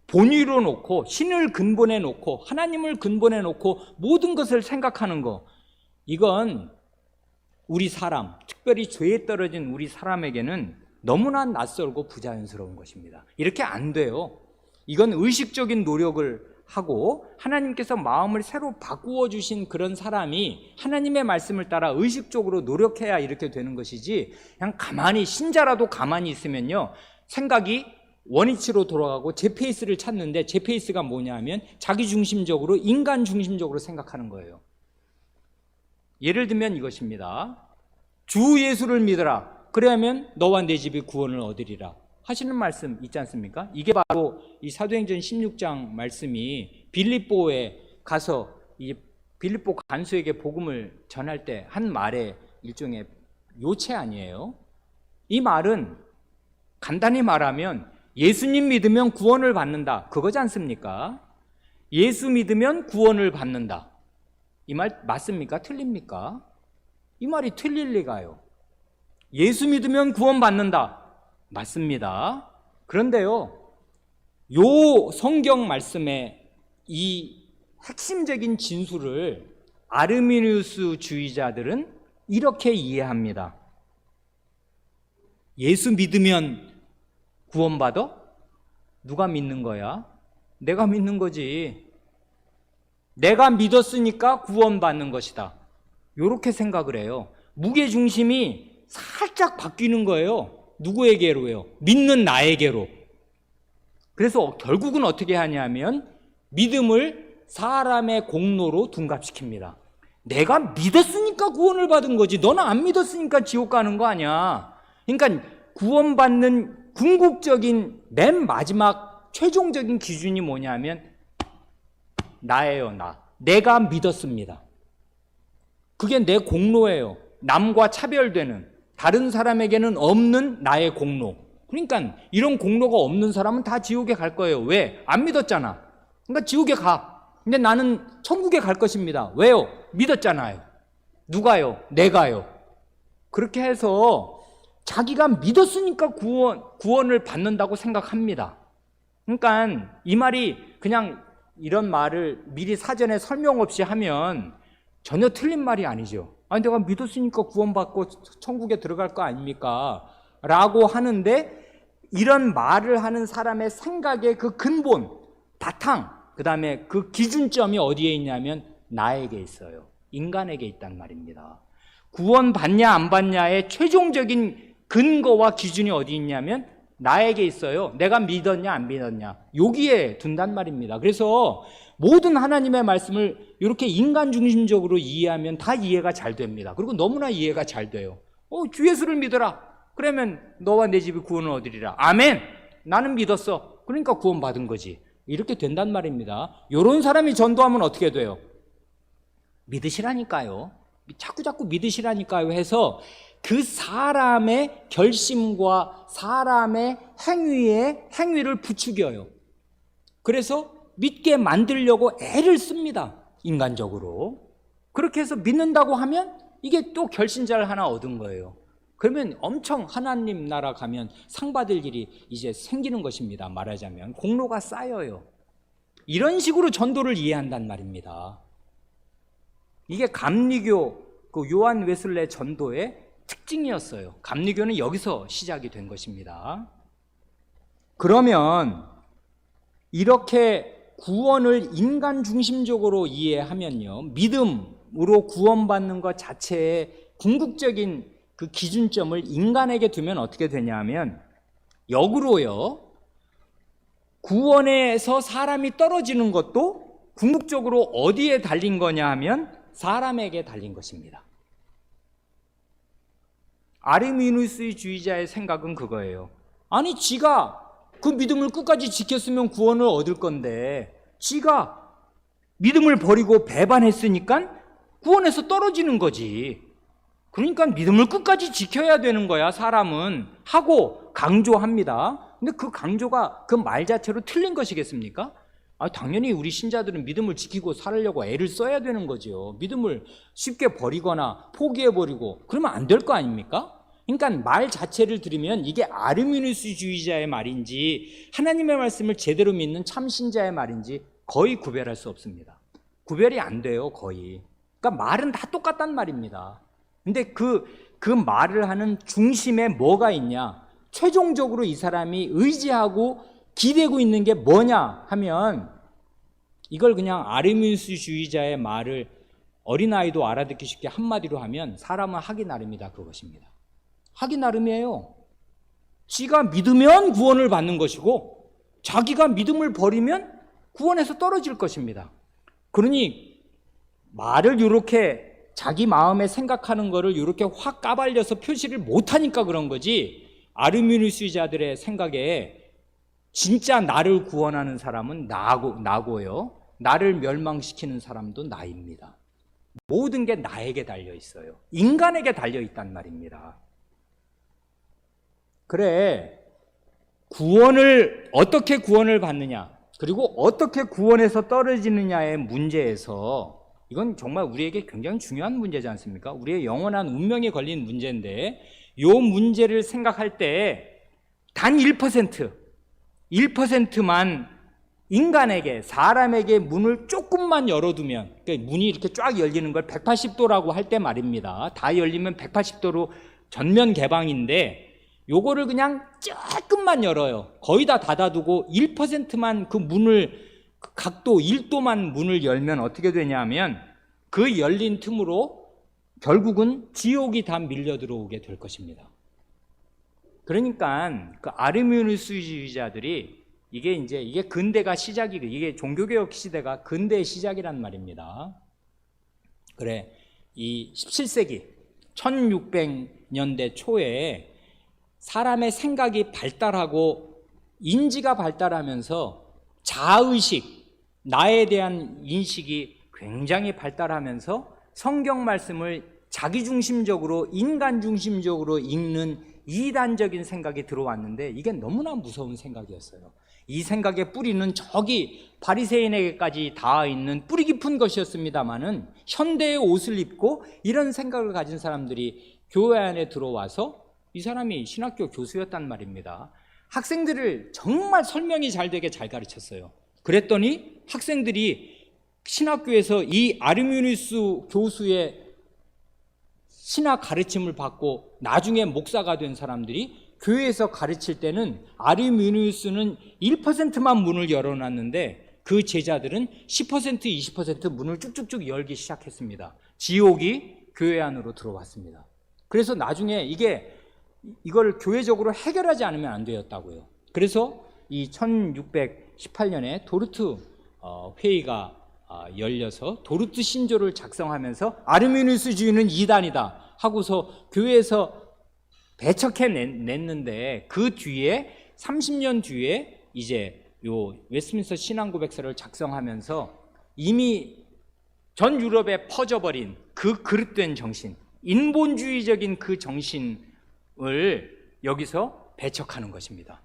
[SPEAKER 1] 본위로 놓고, 신을 근본에 놓고, 하나님을 근본에 놓고 모든 것을 생각하는 것, 이건 우리 사람, 특별히 죄에 떨어진 우리 사람에게는 너무나 낯설고 부자연스러운 것입니다. 이렇게 안 돼요. 이건 의식적인 노력을 하고 하나님께서 마음을 새로 바꾸어 주신 그런 사람이 하나님의 말씀을 따라 의식적으로 노력해야 이렇게 되는 것이지, 그냥 가만히, 신자라도 가만히 있으면요, 생각이 원위치로 돌아가고 제 페이스를 찾는데, 제 페이스가 뭐냐 하면 자기중심적으로, 인간 중심적으로 생각하는 거예요. 예를 들면 이것입니다. 주 예수를 믿어라, 그래야면 너와 내 집이 구원을 얻으리라 하시는 말씀 있지 않습니까? 이게 바로 이 사도행전 16장 말씀이 빌립보에 가서 이 빌립보 간수에게 복음을 전할 때 한 말의 일종의 요체 아니에요? 이 말은 간단히 말하면 예수님 믿으면 구원을 받는다, 그거지 않습니까? 예수 믿으면 구원을 받는다, 이 말 맞습니까? 틀립니까? 이 말이 틀릴 리가요. 예수 믿으면 구원 받는다, 맞습니다. 그런데요, 요 성경 말씀의 이 핵심적인 진술을 아르미니우스 주의자들은 이렇게 이해합니다. 예수 믿으면 구원받아? 누가 믿는 거야? 내가 믿는 거지. 내가 믿었으니까 구원받는 것이다, 이렇게 생각을 해요. 무게중심이 살짝 바뀌는 거예요. 누구에게로요? 믿는 나에게로. 그래서 결국은 어떻게 하냐면 믿음을 사람의 공로로 둔갑시킵니다. 내가 믿었으니까 구원을 받은 거지, 너는 안 믿었으니까 지옥 가는 거 아니야. 그러니까 구원받는 궁극적인 맨 마지막 최종적인 기준이 뭐냐면 나예요. 내가 믿었습니다. 그게 내 공로예요. 남과 차별되는, 다른 사람에게는 없는 나의 공로. 그러니까 이런 공로가 없는 사람은 다 지옥에 갈 거예요. 왜? 안 믿었잖아. 그러니까 지옥에 가. 근데 나는 천국에 갈 것입니다. 왜요? 믿었잖아요. 누가요? 내가요. 그렇게 해서 자기가 믿었으니까 구원을 받는다고 생각합니다. 그러니까 이 말이 그냥 이런 말을 미리 사전에 설명 없이 하면 전혀 틀린 말이 아니죠. 아니, 내가 믿었으니까 구원받고 천국에 들어갈 거 아닙니까? 라고 하는데, 이런 말을 하는 사람의 생각의 그 근본, 바탕, 그 다음에 그 기준점이 어디에 있냐면 나에게 있어요. 인간에게 있단 말입니다. 구원받냐 안 받냐의 최종적인 근거와 기준이 어디 있냐면 나에게 있어요. 내가 믿었냐 안 믿었냐, 여기에 둔단 말입니다. 그래서 모든 하나님의 말씀을 이렇게 인간 중심적으로 이해하면 다 이해가 잘 됩니다. 그리고 너무나 이해가 잘 돼요. 주 예수를 믿어라, 그러면 너와 내 집이 구원을 얻으리라. 아멘. 나는 믿었어. 그러니까 구원 받은 거지. 이렇게 된단 말입니다. 이런 사람이 전도하면 어떻게 돼요? 믿으시라니까요. 자꾸 믿으시라니까요 해서 그 사람의 결심과 사람의 행위를 부추겨요. 그래서 믿게 만들려고 애를 씁니다. 인간적으로. 그렇게 해서 믿는다고 하면 이게 또 결신자를 하나 얻은 거예요. 그러면 엄청 하나님 나라 가면 상 받을 일이 이제 생기는 것입니다. 말하자면 공로가 쌓여요. 이런 식으로 전도를 이해한단 말입니다. 이게 감리교 그 요한 웨슬레 전도의 특징이었어요. 감리교는 여기서 시작이 된 것입니다. 그러면 이렇게 구원을 인간 중심적으로 이해하면요, 믿음으로 구원받는 것 자체의 궁극적인 그 기준점을 인간에게 두면 어떻게 되냐면, 역으로요, 구원에서 사람이 떨어지는 것도 궁극적으로 어디에 달린 거냐 하면 사람에게 달린 것입니다. 아르미누스주의자의 생각은 그거예요. 아니, 지가 그 믿음을 끝까지 지켰으면 구원을 얻을 건데, 지가 믿음을 버리고 배반했으니까 구원에서 떨어지는 거지. 그러니까 믿음을 끝까지 지켜야 되는 거야, 사람은, 하고 강조합니다. 근데 그 강조가 그 말 자체로 틀린 것이겠습니까? 당연히 우리 신자들은 믿음을 지키고 살려고 애를 써야 되는 거죠. 믿음을 쉽게 버리거나 포기해버리고 그러면 안 될 거 아닙니까? 그러니까 말 자체를 들으면 이게 아르미누스주의자의 말인지 하나님의 말씀을 제대로 믿는 참신자의 말인지 거의 구별할 수 없습니다. 구별이 안 돼요, 거의. 그러니까 말은 다 똑같단 말입니다. 근데 그 말을 하는 중심에 뭐가 있냐? 최종적으로 이 사람이 의지하고 기대고 있는 게 뭐냐 하면, 이걸 그냥 아르미누스주의자의 말을 어린아이도 알아듣기 쉽게 한마디로 하면 사람은 하기 나름이다, 그것입니다. 하기 나름이에요. 지가 믿으면 구원을 받는 것이고 자기가 믿음을 버리면 구원에서 떨어질 것입니다. 그러니 말을 이렇게 자기 마음에 생각하는 거를 이렇게 확 까발려서 표시를 못하니까 그런 거지, 아르미누스주의자들의 생각에 진짜 나를 구원하는 사람은 나고요, 나를 멸망시키는 사람도 나입니다. 모든 게 나에게 달려 있어요. 인간에게 달려 있단 말입니다. 그래, 어떻게 구원을 받느냐, 그리고 어떻게 구원에서 떨어지느냐의 문제에서, 이건 정말 우리에게 굉장히 중요한 문제지 않습니까? 우리의 영원한 운명이 걸린 문제인데, 이 문제를 생각할 때 단 1%만 인간에게, 사람에게 문을 조금만 열어두면, 그러니까 문이 이렇게 쫙 열리는 걸 180도라고 할 때 말입니다. 다 열리면 180도로 전면 개방인데, 요거를 그냥 조금만 열어요. 거의 다 닫아두고 1%만 그 문을, 각도 1도만 문을 열면 어떻게 되냐면, 그 열린 틈으로 결국은 지옥이 다 밀려 들어오게 될 것입니다. 그러니까 그 아르미누스주의자들이 이게 근대가 시작이고, 이게 종교개혁 시대가 근대의 시작이란 말입니다. 그래, 이 17세기 1600년대 초에 사람의 생각이 발달하고 인지가 발달하면서 자의식, 나에 대한 인식이 굉장히 발달하면서 성경 말씀을 자기중심적으로, 인간중심적으로 읽는 이단적인 생각이 들어왔는데, 이게 너무나 무서운 생각이었어요. 이 생각의 뿌리는 저기 바리새인에게까지 닿아 있는 뿌리 깊은 것이었습니다마는, 현대의 옷을 입고 이런 생각을 가진 사람들이 교회 안에 들어와서, 이 사람이 신학교 교수였단 말입니다. 학생들을 정말 설명이 잘 되게 잘 가르쳤어요. 그랬더니 학생들이 신학교에서 이 아르미누스 교수의 신학 가르침을 받고 나중에 목사가 된 사람들이 교회에서 가르칠 때는 아르미누스는 1%만 문을 열어놨는데, 그 제자들은 10%, 20% 문을 쭉쭉쭉 열기 시작했습니다. 지옥이 교회 안으로 들어왔습니다. 그래서 나중에 이걸 교회적으로 해결하지 않으면 안 되었다고요. 그래서 이 1618년에 도르트 회의가 열려서 도르트 신조를 작성하면서 아르미누스주의는 이단이다 하고서 교회에서 배척해냈는데, 그 뒤에 30년 뒤에 이제 요 웨스트민스터 신앙고백서를 작성하면서 이미 전 유럽에 퍼져버린 그 그릇된 정신, 인본주의적인 그 정신을 여기서 배척하는 것입니다.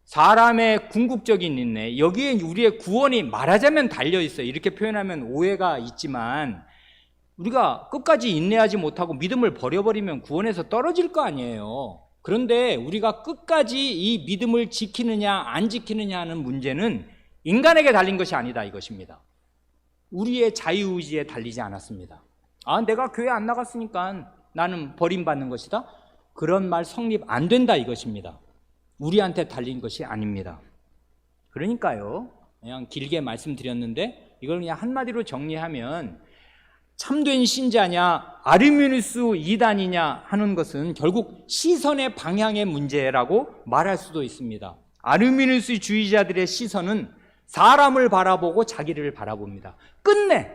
[SPEAKER 1] 사람의 궁극적인 인내, 여기에 우리의 구원이 말하자면 달려있어요. 이렇게 표현하면 오해가 있지만, 우리가 끝까지 인내하지 못하고 믿음을 버려버리면 구원에서 떨어질 거 아니에요. 그런데 우리가 끝까지 이 믿음을 지키느냐 안 지키느냐 하는 문제는 인간에게 달린 것이 아니다, 이것입니다. 우리의 자유의지에 달리지 않았습니다. 내가 교회 안 나갔으니까 나는 버림받는 것이다. 그런 말 성립 안 된다 이것입니다. 우리한테 달린 것이 아닙니다. 그러니까요, 그냥 길게 말씀드렸는데 이걸 그냥 한마디로 정리하면 참된 신자냐 아르미누스 이단이냐 하는 것은 결국 시선의 방향의 문제라고 말할 수도 있습니다. 아르미누스 주의자들의 시선은 사람을 바라보고 자기를 바라봅니다. 끝내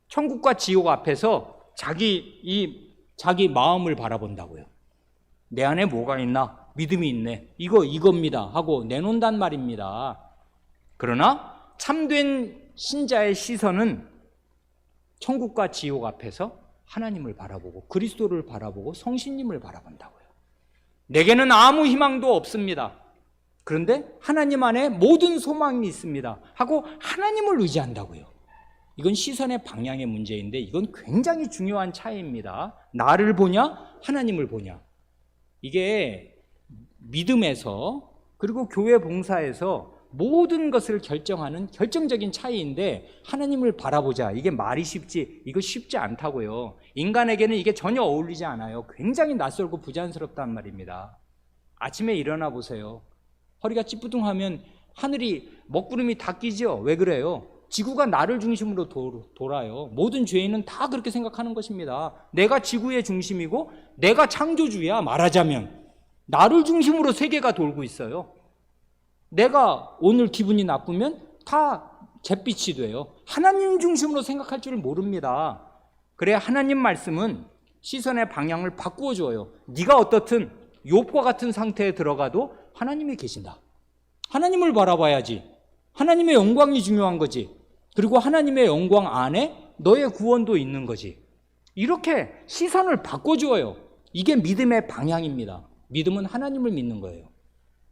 [SPEAKER 1] 천국과 지옥 앞에서 자기 마음을 바라본다고요. 내 안에 뭐가 있나? 믿음이 있네. 이겁니다 하고 내놓는단 말입니다. 그러나 참된 신자의 시선은 천국과 지옥 앞에서 하나님을 바라보고 그리스도를 바라보고 성신님을 바라본다고요. 내게는 아무 희망도 없습니다. 그런데 하나님 안에 모든 소망이 있습니다 하고 하나님을 의지한다고요. 이건 시선의 방향의 문제인데 이건 굉장히 중요한 차이입니다. 나를 보냐 하나님을 보냐. 이게 믿음에서 그리고 교회 봉사에서 모든 것을 결정하는 결정적인 차이인데 하나님을 바라보자. 이게 말이 쉽지 이거 쉽지 않다고요. 인간에게는 이게 전혀 어울리지 않아요. 굉장히 낯설고 부자연스럽단 말입니다. 아침에 일어나 보세요. 허리가 찌뿌둥하면 하늘이 먹구름이 다 끼죠. 왜 그래요? 지구가 나를 중심으로 돌아요. 모든 죄인은 다 그렇게 생각하는 것입니다. 내가 지구의 중심이고 내가 창조주야. 말하자면 나를 중심으로 세계가 돌고 있어요. 내가 오늘 기분이 나쁘면 다 잿빛이 돼요. 하나님 중심으로 생각할 줄 모릅니다. 그래야 하나님 말씀은 시선의 방향을 바꾸어 줘요. 네가 어떻든 욥과 같은 상태에 들어가도 하나님이 계신다. 하나님을 바라봐야지. 하나님의 영광이 중요한 거지. 그리고 하나님의 영광 안에 너의 구원도 있는 거지. 이렇게 시선을 바꿔줘요. 이게 믿음의 방향입니다. 믿음은 하나님을 믿는 거예요.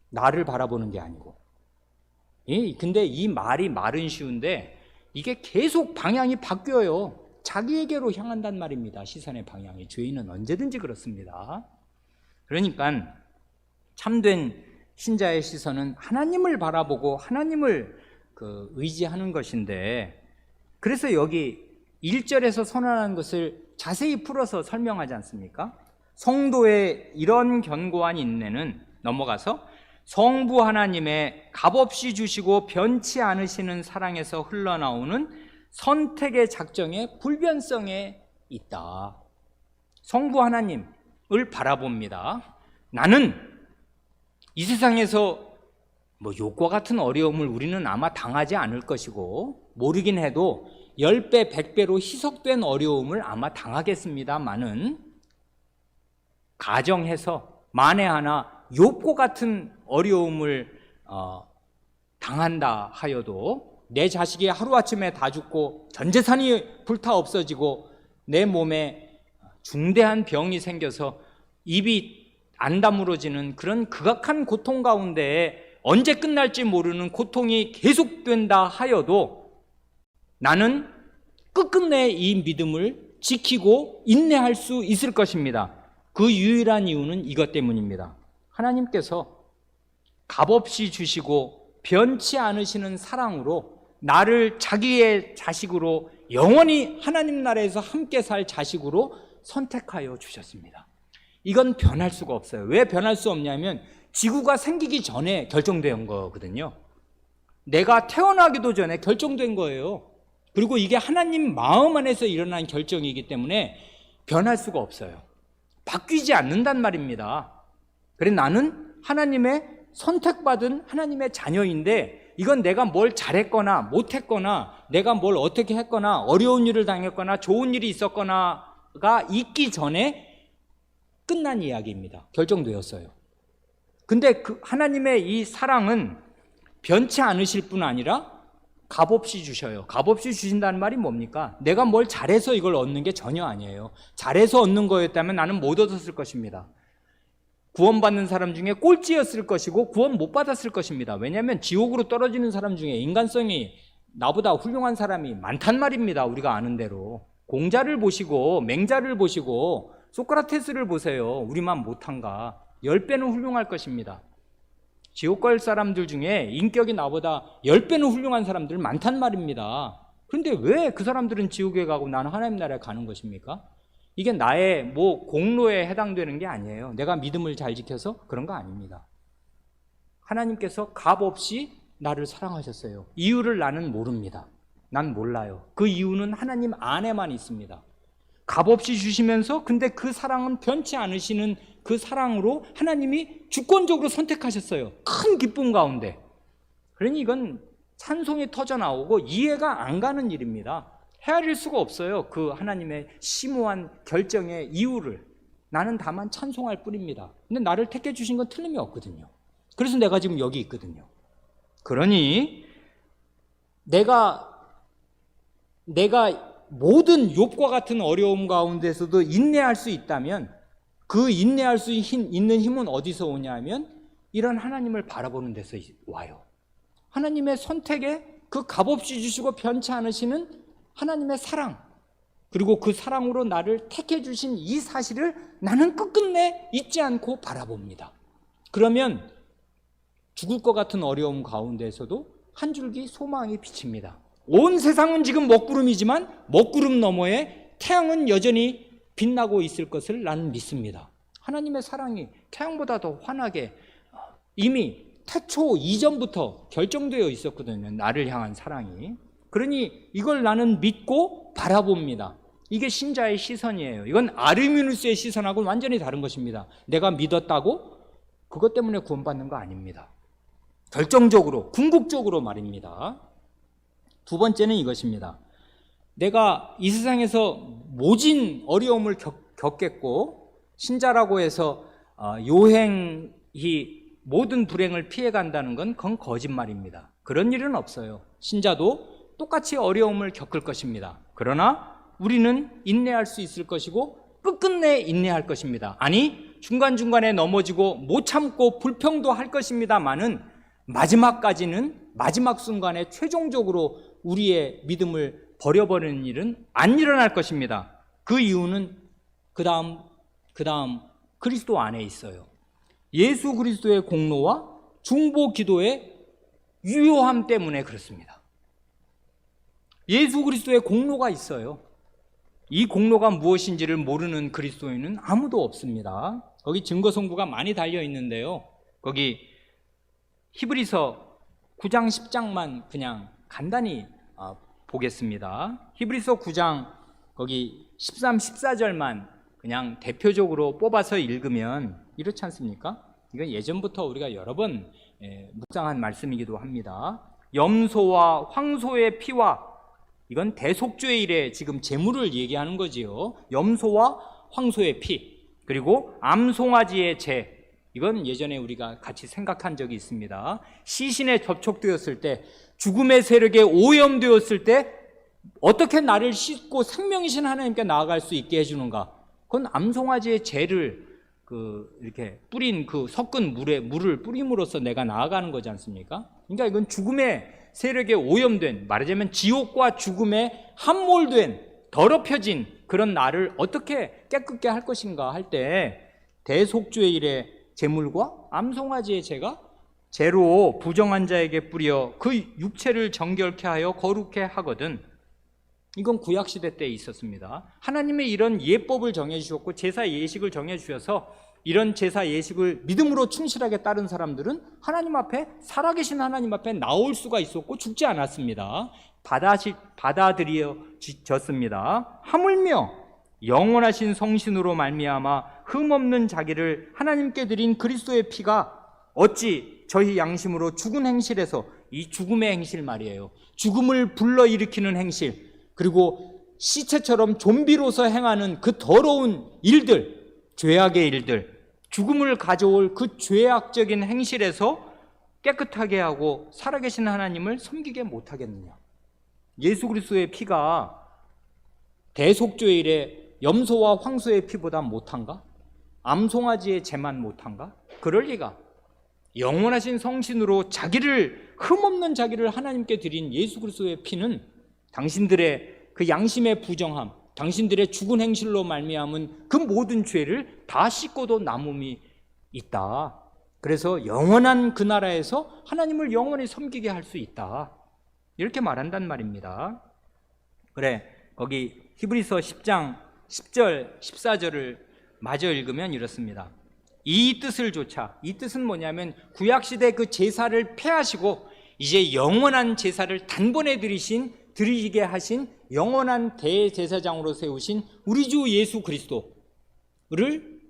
[SPEAKER 1] 나를 바라보는 게 아니고. 근데 이 말은 쉬운데 이게 계속 방향이 바뀌어요. 자기에게로 향한단 말입니다. 시선의 방향이. 죄인은 언제든지 그렇습니다. 그러니까 참된 신자의 시선은 하나님을 바라보고 하나님을 의지하는 것인데, 그래서 여기 1절에서 선언하는 것을 자세히 풀어서 설명하지 않습니까? 성도의 이런 견고한 인내는 넘어가서 성부 하나님의 값없이 주시고 변치 않으시는 사랑에서 흘러나오는 선택의 작정의 불변성에 있다. 성부 하나님을 바라봅니다. 나는 이 세상에서 욥과 같은 어려움을 우리는 아마 당하지 않을 것이고, 모르긴 해도 10배, 100배로 희석된 어려움을 아마 당하겠습니다만은, 가정해서 만에 하나 욥과 같은 어려움을 당한다 하여도 내 자식이 하루아침에 다 죽고 전 재산이 불타 없어지고 내 몸에 중대한 병이 생겨서 입이 안 다물어지는 그런 극악한 고통 가운데 언제 끝날지 모르는 고통이 계속된다 하여도 나는 끝끝내 이 믿음을 지키고 인내할 수 있을 것입니다. 그 유일한 이유는 이것 때문입니다. 하나님께서 값없이 주시고 변치 않으시는 사랑으로 나를 자기의 자식으로 영원히 하나님 나라에서 함께 살 자식으로 선택하여 주셨습니다. 이건 변할 수가 없어요. 왜 변할 수 없냐면 지구가 생기기 전에 결정된 거거든요. 내가 태어나기도 전에 결정된 거예요. 그리고 이게 하나님 마음 안에서 일어난 결정이기 때문에 변할 수가 없어요. 바뀌지 않는단 말입니다. 그래, 나는 하나님의 선택받은 하나님의 자녀인데, 이건 내가 뭘 잘했거나 못했거나 내가 뭘 어떻게 했거나 어려운 일을 당했거나 좋은 일이 있었거나가 있기 전에 끝난 이야기입니다. 결정되었어요. 근데 그 하나님의 이 사랑은 변치 않으실 뿐 아니라 값없이 주셔요. 값없이 주신다는 말이 뭡니까? 내가 뭘 잘해서 이걸 얻는 게 전혀 아니에요. 잘해서 얻는 거였다면 나는 못 얻었을 것입니다. 구원받는 사람 중에 꼴찌였을 것이고 구원 못 받았을 것입니다. 왜냐하면 지옥으로 떨어지는 사람 중에 인간성이 나보다 훌륭한 사람이 많단 말입니다. 우리가 아는 대로. 공자를 보시고 맹자를 보시고 소크라테스를 보세요. 우리만 못한가? 10배는 훌륭할 것입니다. 지옥 갈 사람들 중에 인격이 나보다 10배는 훌륭한 사람들 많단 말입니다. 그런데 왜 그 사람들은 지옥에 가고 나는 하나님 나라에 가는 것입니까? 이게 나의 뭐 공로에 해당되는 게 아니에요. 내가 믿음을 잘 지켜서 그런 거 아닙니다. 하나님께서 값없이 나를 사랑하셨어요. 이유를 나는 모릅니다. 난 몰라요. 그 이유는 하나님 안에만 있습니다. 값없이 주시면서 근데 그 사랑은 변치 않으시는 그 사랑으로 하나님이 주권적으로 선택하셨어요. 큰 기쁨 가운데. 그러니 이건 찬송이 터져 나오고 이해가 안 가는 일입니다. 헤아릴 수가 없어요. 그 하나님의 심오한 결정의 이유를. 나는 다만 찬송할 뿐입니다. 근데 나를 택해 주신 건 틀림이 없거든요. 그래서 내가 지금 여기 있거든요. 그러니 내가 모든 욥과 같은 어려움 가운데서도 인내할 수 있다면 그 인내할 수 있는 힘은 어디서 오냐면 이런 하나님을 바라보는 데서 와요. 하나님의 선택에 그 값없이 주시고 변치 않으시는 하나님의 사랑, 그리고 그 사랑으로 나를 택해 주신 이 사실을 나는 끝끝내 잊지 않고 바라봅니다. 그러면 죽을 것 같은 어려움 가운데서도 한 줄기 소망이 비칩니다. 온 세상은 지금 먹구름이지만 먹구름 너머에 태양은 여전히 빛나고 있을 것을 나는 믿습니다. 하나님의 사랑이 태양보다 더 환하게 이미 태초 이전부터 결정되어 있었거든요. 나를 향한 사랑이. 그러니 이걸 나는 믿고 바라봅니다. 이게 신자의 시선이에요. 이건 아르미누스의 시선하고는 완전히 다른 것입니다. 내가 믿었다고 그것 때문에 구원받는 거 아닙니다. 결정적으로, 궁극적으로 말입니다. 두 번째는 이것입니다. 내가 이 세상에서 모진 어려움을 겪겠고 신자라고 해서 요행이 모든 불행을 피해간다는 건 그건 거짓말입니다. 그런 일은 없어요. 신자도 똑같이 어려움을 겪을 것입니다. 그러나 우리는 인내할 수 있을 것이고 끝끝내 인내할 것입니다. 아니 중간중간에 넘어지고 못 참고 불평도 할 것입니다만은 마지막까지는 마지막 순간에 최종적으로 우리의 믿음을 버려버리는 일은 안 일어날 것입니다. 그 이유는 그 다음 그리스도 안에 있어요. 예수 그리스도의 공로와 중보 기도의 유효함 때문에 그렇습니다. 예수 그리스도의 공로가 있어요. 이 공로가 무엇인지를 모르는 그리스도인은 아무도 없습니다. 거기 증거 성구가 많이 달려 있는데요. 거기 히브리서 9장 10장만 그냥 간단히 보겠습니다. 히브리서 9장 거기 13, 14절만 그냥 대표적으로 뽑아서 읽으면 이렇지 않습니까? 이건 예전부터 우리가 여러 번 묵상한 말씀이기도 합니다. 염소와 황소의 피와, 이건 대속죄의 일에 지금 제물을 얘기하는 거지요. 염소와 황소의 피, 그리고 암송아지의 재, 이건 예전에 우리가 같이 생각한 적이 있습니다. 시신에 접촉되었을 때, 죽음의 세력에 오염되었을 때 어떻게 나를 씻고 생명이신 하나님께 나아갈 수 있게 해주는가? 그건 암송아지의 재를 이렇게 뿌린 그 섞은 물을 뿌림으로써 내가 나아가는 거지 않습니까? 그러니까 이건 죽음의 세력에 오염된, 말하자면 지옥과 죽음에 함몰된, 더럽혀진 그런 나를 어떻게 깨끗게 할 것인가 할 때 대속죄의 일에 제물과 암송아지의 재가 재로 부정한 자에게 뿌려 그 육체를 정결케 하여 거룩해 하거든. 이건 구약시대 때 있었습니다. 하나님의 이런 예법을 정해주셨고 제사 예식을 정해주셔서 이런 제사 예식을 믿음으로 충실하게 따른 사람들은 하나님 앞에, 살아계신 하나님 앞에 나올 수가 있었고 죽지 않았습니다. 받아들여졌습니다. 하물며 영원하신 성신으로 말미암아 흠없는 자기를 하나님께 드린 그리스도의 피가 어찌 저희 양심으로 죽은 행실에서, 이 죽음의 행실 말이에요, 죽음을 불러일으키는 행실, 그리고 시체처럼 좀비로서 행하는 그 더러운 일들, 죄악의 일들, 죽음을 가져올 그 죄악적인 행실에서 깨끗하게 하고 살아계신 하나님을 섬기게 못하겠느냐? 예수 그리스도의 피가 대속죄의 일에 염소와 황소의 피보다 못한가? 암송아지의 재만 못한가? 그럴 리가. 영원하신 성신으로 자기를, 흠없는 자기를 하나님께 드린 예수 그리스도의 피는 당신들의 그 양심의 부정함, 당신들의 죽은 행실로 말미암은 그 모든 죄를 다 씻고도 남음이 있다. 그래서 영원한 그 나라에서 하나님을 영원히 섬기게 할 수 있다. 이렇게 말한단 말입니다. 그래, 거기 히브리서 10장 10절, 14절을 마저 읽으면 이렇습니다. 이 뜻을 조차, 이 뜻은 뭐냐면 구약시대 그 제사를 폐하시고 이제 영원한 제사를 단번에 드리게 하신 영원한 대제사장으로 세우신 우리 주 예수 그리스도를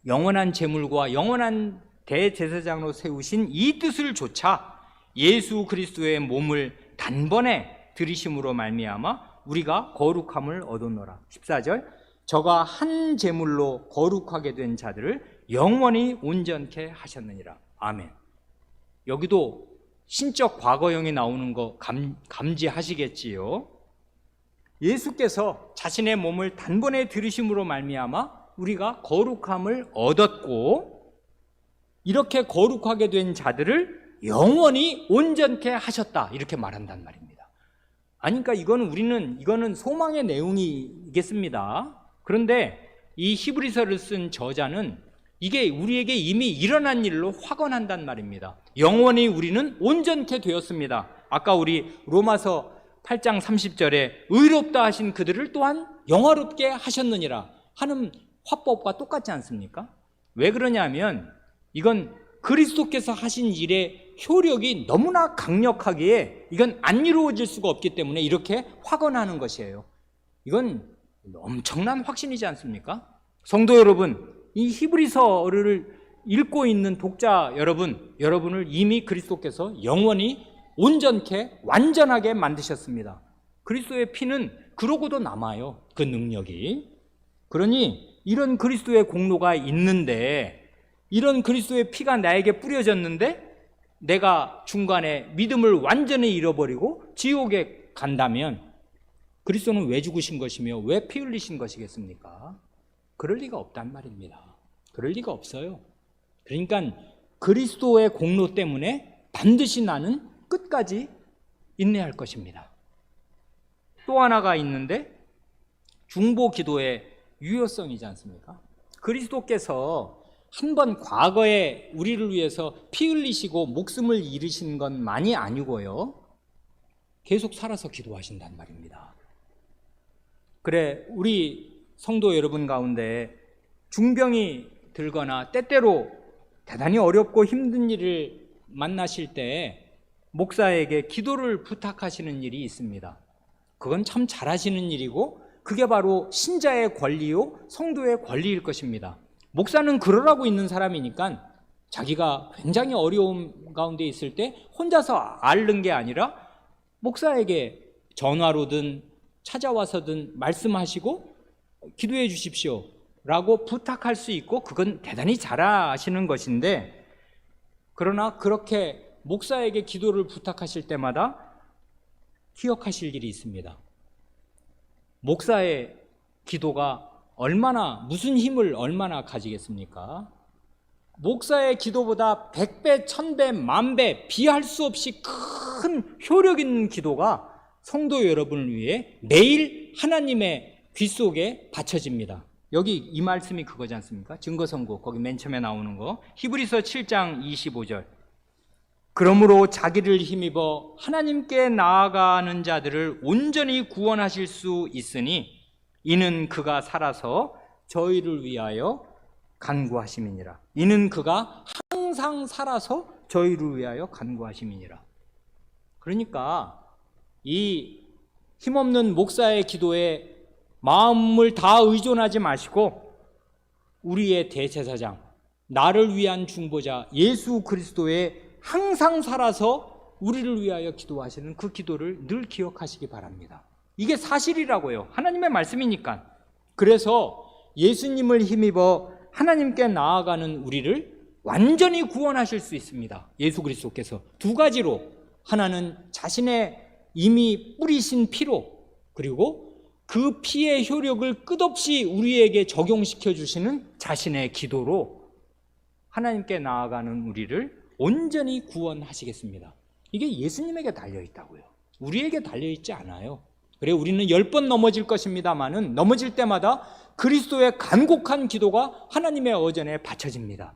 [SPEAKER 1] 영원한 제물과 영원한 대제사장으로 세우신 이 뜻을 조차 예수 그리스도의 몸을 단번에 드리심으로 말미암아 우리가 거룩함을 얻었노라. 14절, 저가 한 제물로 거룩하게 된 자들을 영원히 온전케 하셨느니라. 아멘. 여기도 신적 과거형이 나오는 거 감지하시겠지요? 예수께서 자신의 몸을 단번에 들이심으로 말미암아 우리가 거룩함을 얻었고, 이렇게 거룩하게 된 자들을 영원히 온전케 하셨다, 이렇게 말한단 말입니다. 아니, 그러니까 이거는 소망의 내용이겠습니다. 그런데 이 히브리서를 쓴 저자는 이게 우리에게 이미 일어난 일로 확언한단 말입니다. 영원히 우리는 온전케 되었습니다. 아까 우리 로마서 8장 30절에 의롭다 하신 그들을 또한 영화롭게 하셨느니라 하는 화법과 똑같지 않습니까? 왜 그러냐면 이건 그리스도께서 하신 일의 효력이 너무나 강력하기에 이건 안 이루어질 수가 없기 때문에 이렇게 확언하는 것이에요. 이건 엄청난 확신이지 않습니까? 성도 여러분, 이 히브리서를 읽고 있는 독자 여러분을 이미 그리스도께서 영원히 온전케 완전하게 만드셨습니다. 그리스도의 피는 그러고도 남아요, 그 능력이. 그러니 이런 그리스도의 공로가 있는데, 이런 그리스도의 피가 나에게 뿌려졌는데 내가 중간에 믿음을 완전히 잃어버리고 지옥에 간다면 그리스도는 왜 죽으신 것이며 왜 피 흘리신 것이겠습니까? 그럴 리가 없단 말입니다. 그럴 리가 없어요. 그러니까 그리스도의 공로 때문에 반드시 나는 끝까지 인내할 것입니다. 또 하나가 있는데 중보 기도의 유효성이지 않습니까? 그리스도께서 한 번 과거에 우리를 위해서 피 흘리시고 목숨을 잃으신 것만이 아니고요, 계속 살아서 기도하신단 말입니다. 그래, 우리 성도 여러분 가운데 중병이 들거나 때때로 대단히 어렵고 힘든 일을 만나실 때 목사에게 기도를 부탁하시는 일이 있습니다. 그건 참 잘하시는 일이고 그게 바로 신자의 권리요 성도의 권리일 것입니다. 목사는 그러라고 있는 사람이니까 자기가 굉장히 어려움 가운데 있을 때 혼자서 앓는 게 아니라 목사에게 전화로든 찾아와서든 말씀하시고 기도해 주십시오 라고 부탁할 수 있고, 그건 대단히 잘하시는 것인데, 그러나 그렇게 목사에게 기도를 부탁하실 때마다 기억하실 일이 있습니다. 목사의 기도가 무슨 힘을 얼마나 가지겠습니까? 목사의 기도보다 100배, 1000배, 10,000배 비할 수 없이 큰 효력 있는 기도가 성도 여러분을 위해 매일 하나님의 귀 속에 받쳐집니다. 여기 이 말씀이 그거지 않습니까? 증거선고, 거기 맨 처음에 나오는 거, 히브리서 7장 25절. 그러므로 자기를 힘입어 하나님께 나아가는 자들을 온전히 구원하실 수 있으니 이는 그가 살아서 저희를 위하여 간구하심이니라. 이는 그가 항상 살아서 저희를 위하여 간구하심이니라. 그러니까 이 힘없는 목사의 기도에 마음을 다 의존하지 마시고 우리의 대제사장, 나를 위한 중보자 예수 그리스도의 항상 살아서 우리를 위하여 기도하시는 그 기도를 늘 기억하시기 바랍니다. 이게 사실이라고요. 하나님의 말씀이니까. 그래서 예수님을 힘입어 하나님께 나아가는 우리를 완전히 구원하실 수 있습니다. 예수 그리스도께서 두 가지로, 하나는 자신의 이미 뿌리신 피로, 그리고 그 피의 효력을 끝없이 우리에게 적용시켜 주시는 자신의 기도로 하나님께 나아가는 우리를 온전히 구원하시겠습니다. 이게 예수님에게 달려있다고요. 우리에게 달려있지 않아요. 그래, 우리는 10번 넘어질 것입니다마는 넘어질 때마다 그리스도의 간곡한 기도가 하나님의 어전에 바쳐집니다.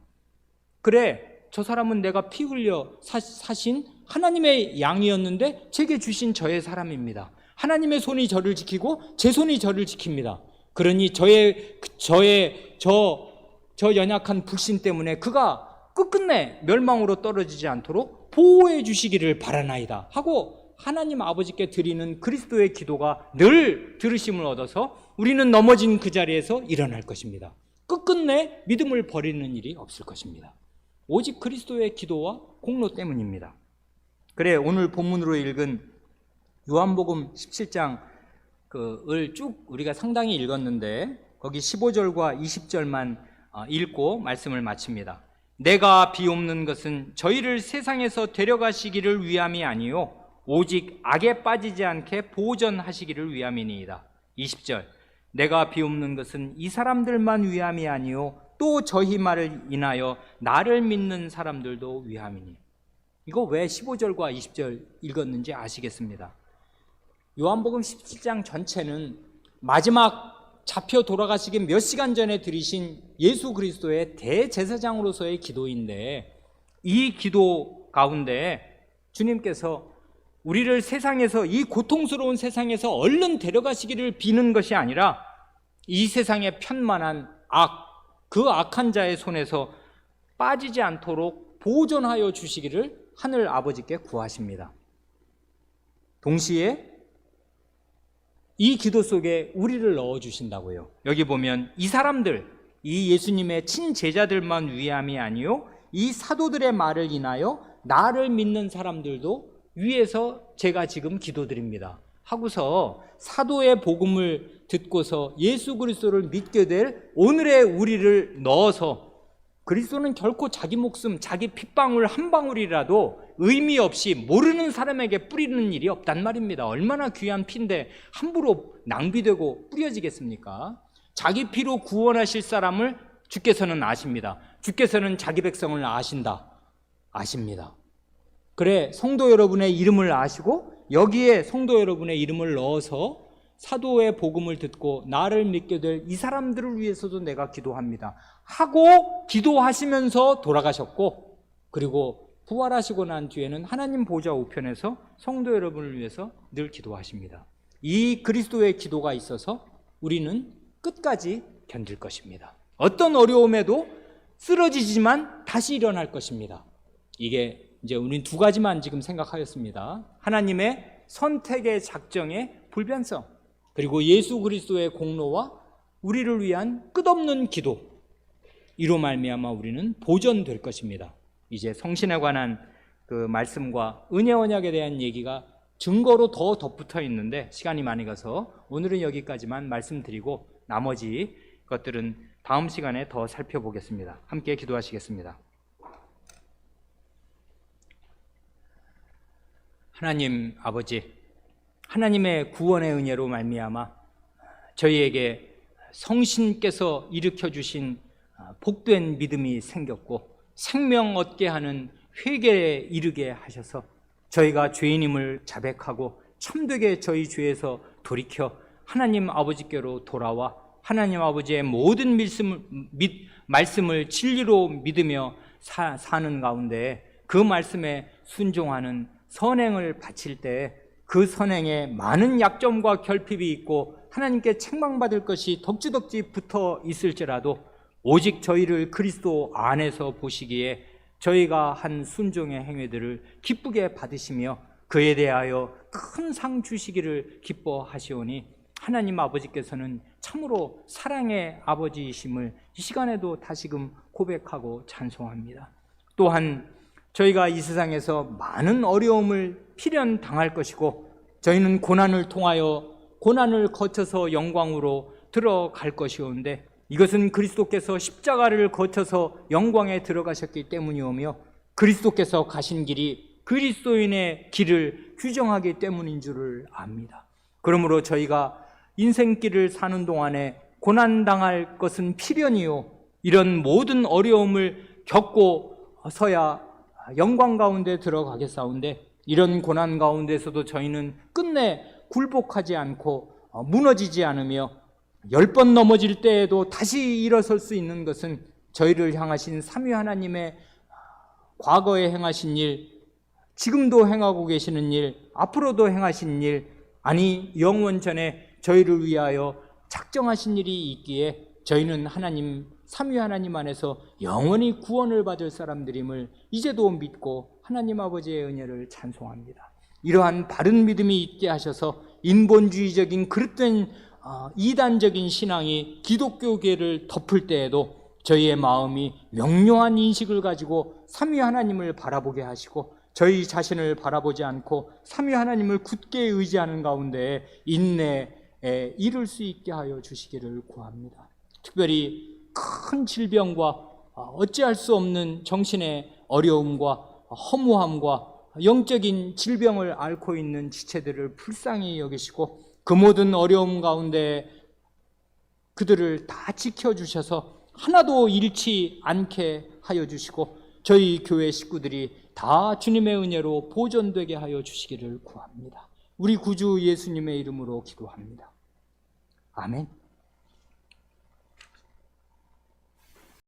[SPEAKER 1] 그래, 저 사람은 내가 피 흘려 사신 하나님의 양이었는데 제게 주신 저의 사람입니다. 하나님의 손이 저를 지키고 제 손이 저를 지킵니다. 그러니 저 연약한 불신 때문에 그가 끝끝내 멸망으로 떨어지지 않도록 보호해 주시기를 바라나이다 하고 하나님 아버지께 드리는 그리스도의 기도가 늘 들으심을 얻어서 우리는 넘어진 그 자리에서 일어날 것입니다. 끝끝내 믿음을 버리는 일이 없을 것입니다. 오직 그리스도의 기도와 공로 때문입니다. 그래, 오늘 본문으로 읽은 요한복음 17장을 쭉 우리가 상당히 읽었는데 거기 15절과 20절만 읽고 말씀을 마칩니다. 내가 비옵는 것은 저희를 세상에서 데려가시기를 위함이 아니요 오직 악에 빠지지 않게 보전하시기를 위함이니이다. 20절, 내가 비옵는 것은 이 사람들만 위함이 아니요 또 저희 말을 인하여 나를 믿는 사람들도 위함이니. 이거 왜 15절과 20절 읽었는지 아시겠습니다. 요한복음 17장 전체는 마지막 잡혀 돌아가시기 몇 시간 전에 드리신 예수 그리스도의 대제사장으로서의 기도인데, 이 기도 가운데 주님께서 우리를 세상에서, 이 고통스러운 세상에서 얼른 데려가시기를 비는 것이 아니라 이 세상의 편만한 그 악한 자의 손에서 빠지지 않도록 보존하여 주시기를 하늘 아버지께 구하십니다. 동시에 이 기도 속에 우리를 넣어주신다고요. 여기 보면 이 사람들, 이 예수님의 친제자들만 위함이 아니요 이 사도들의 말을 인하여 나를 믿는 사람들도 위에서 제가 지금 기도드립니다 하고서 사도의 복음을 듣고서 예수 그리스도를 믿게 될 오늘의 우리를 넣어서, 그리스도는 결코 자기 목숨, 자기 핏방울 한 방울이라도 의미 없이 모르는 사람에게 뿌리는 일이 없단 말입니다. 얼마나 귀한 피인데 함부로 낭비되고 뿌려지겠습니까? 자기 피로 구원하실 사람을 주께서는 아십니다. 주께서는 자기 백성을 아십니다. 그래, 성도 여러분의 이름을 아시고 여기에 성도 여러분의 이름을 넣어서 사도의 복음을 듣고 나를 믿게 될 이 사람들을 위해서도 내가 기도합니다 하고 기도하시면서 돌아가셨고, 그리고 부활하시고 난 뒤에는 하나님 보좌 우편에서 성도 여러분을 위해서 늘 기도하십니다. 이 그리스도의 기도가 있어서 우리는 끝까지 견딜 것입니다. 어떤 어려움에도 쓰러지지만 다시 일어날 것입니다. 이게 이제 우리는 두 가지만 지금 생각하였습니다. 하나님의 선택의 작정의 불변성, 그리고 예수 그리스도의 공로와 우리를 위한 끝없는 기도, 이로 말미암아 우리는 보존될 것입니다. 이제 성신에 관한 그 말씀과 은혜 언약에 대한 얘기가 증거로 더 덧붙어 있는데 시간이 많이 가서 오늘은 여기까지만 말씀드리고 나머지 것들은 다음 시간에 더 살펴보겠습니다. 함께 기도하시겠습니다. 하나님 아버지, 하나님의 구원의 은혜로 말미암아 저희에게 성신께서 일으켜 주신 복된 믿음이 생겼고 생명 얻게 하는 회개에 이르게 하셔서 저희가 죄인임을 자백하고 참되게 저희 죄에서 돌이켜 하나님 아버지께로 돌아와 하나님 아버지의 모든 말씀을 진리로 믿으며 사는 가운데 그 말씀에 순종하는 선행을 바칠 때 그 선행에 많은 약점과 결핍이 있고 하나님께 책망받을 것이 덕지덕지 붙어 있을지라도 오직 저희를 그리스도 안에서 보시기에 저희가 한 순종의 행위들을 기쁘게 받으시며 그에 대하여 큰 상 주시기를 기뻐하시오니 하나님 아버지께서는 참으로 사랑의 아버지이심을 이 시간에도 다시금 고백하고 찬송합니다. 또한 저희가 이 세상에서 많은 어려움을 필연 당할 것이고 저희는 고난을 통하여 고난을 거쳐서 영광으로 들어갈 것이오는데 이것은 그리스도께서 십자가를 거쳐서 영광에 들어가셨기 때문이오며 그리스도께서 가신 길이 그리스도인의 길을 규정하기 때문인 줄을 압니다. 그러므로 저희가 인생길을 사는 동안에 고난당할 것은 필연이요 이런 모든 어려움을 겪고서야 영광 가운데 들어가겠사온데 이런 고난 가운데서도 저희는 끝내 굴복하지 않고 무너지지 않으며 10번 넘어질 때에도 다시 일어설 수 있는 것은 저희를 향하신 삼위 하나님의 과거에 행하신 일, 지금도 행하고 계시는 일, 앞으로도 행하신 일, 아니 영원전에 저희를 위하여 작정하신 일이 있기에 저희는 하나님, 삼위 하나님 안에서 영원히 구원을 받을 사람들임을 이제도 믿고 하나님 아버지의 은혜를 찬송합니다. 이러한 바른 믿음이 있게 하셔서 인본주의적인 그릇된 이단적인 신앙이 기독교계를 덮을 때에도 저희의 마음이 명료한 인식을 가지고 삼위 하나님을 바라보게 하시고 저희 자신을 바라보지 않고 삼위 하나님을 굳게 의지하는 가운데 인내에 이룰 수 있게 하여 주시기를 구합니다. 특별히 큰 질병과 어찌할 수 없는 정신의 어려움과 허무함과 영적인 질병을 앓고 있는 지체들을 불쌍히 여기시고 그 모든 어려움 가운데 그들을 다 지켜주셔서 하나도 잃지 않게 하여 주시고 저희 교회 식구들이 다 주님의 은혜로 보존되게 하여 주시기를 구합니다. 우리 구주 예수님의 이름으로 기도합니다. 아멘.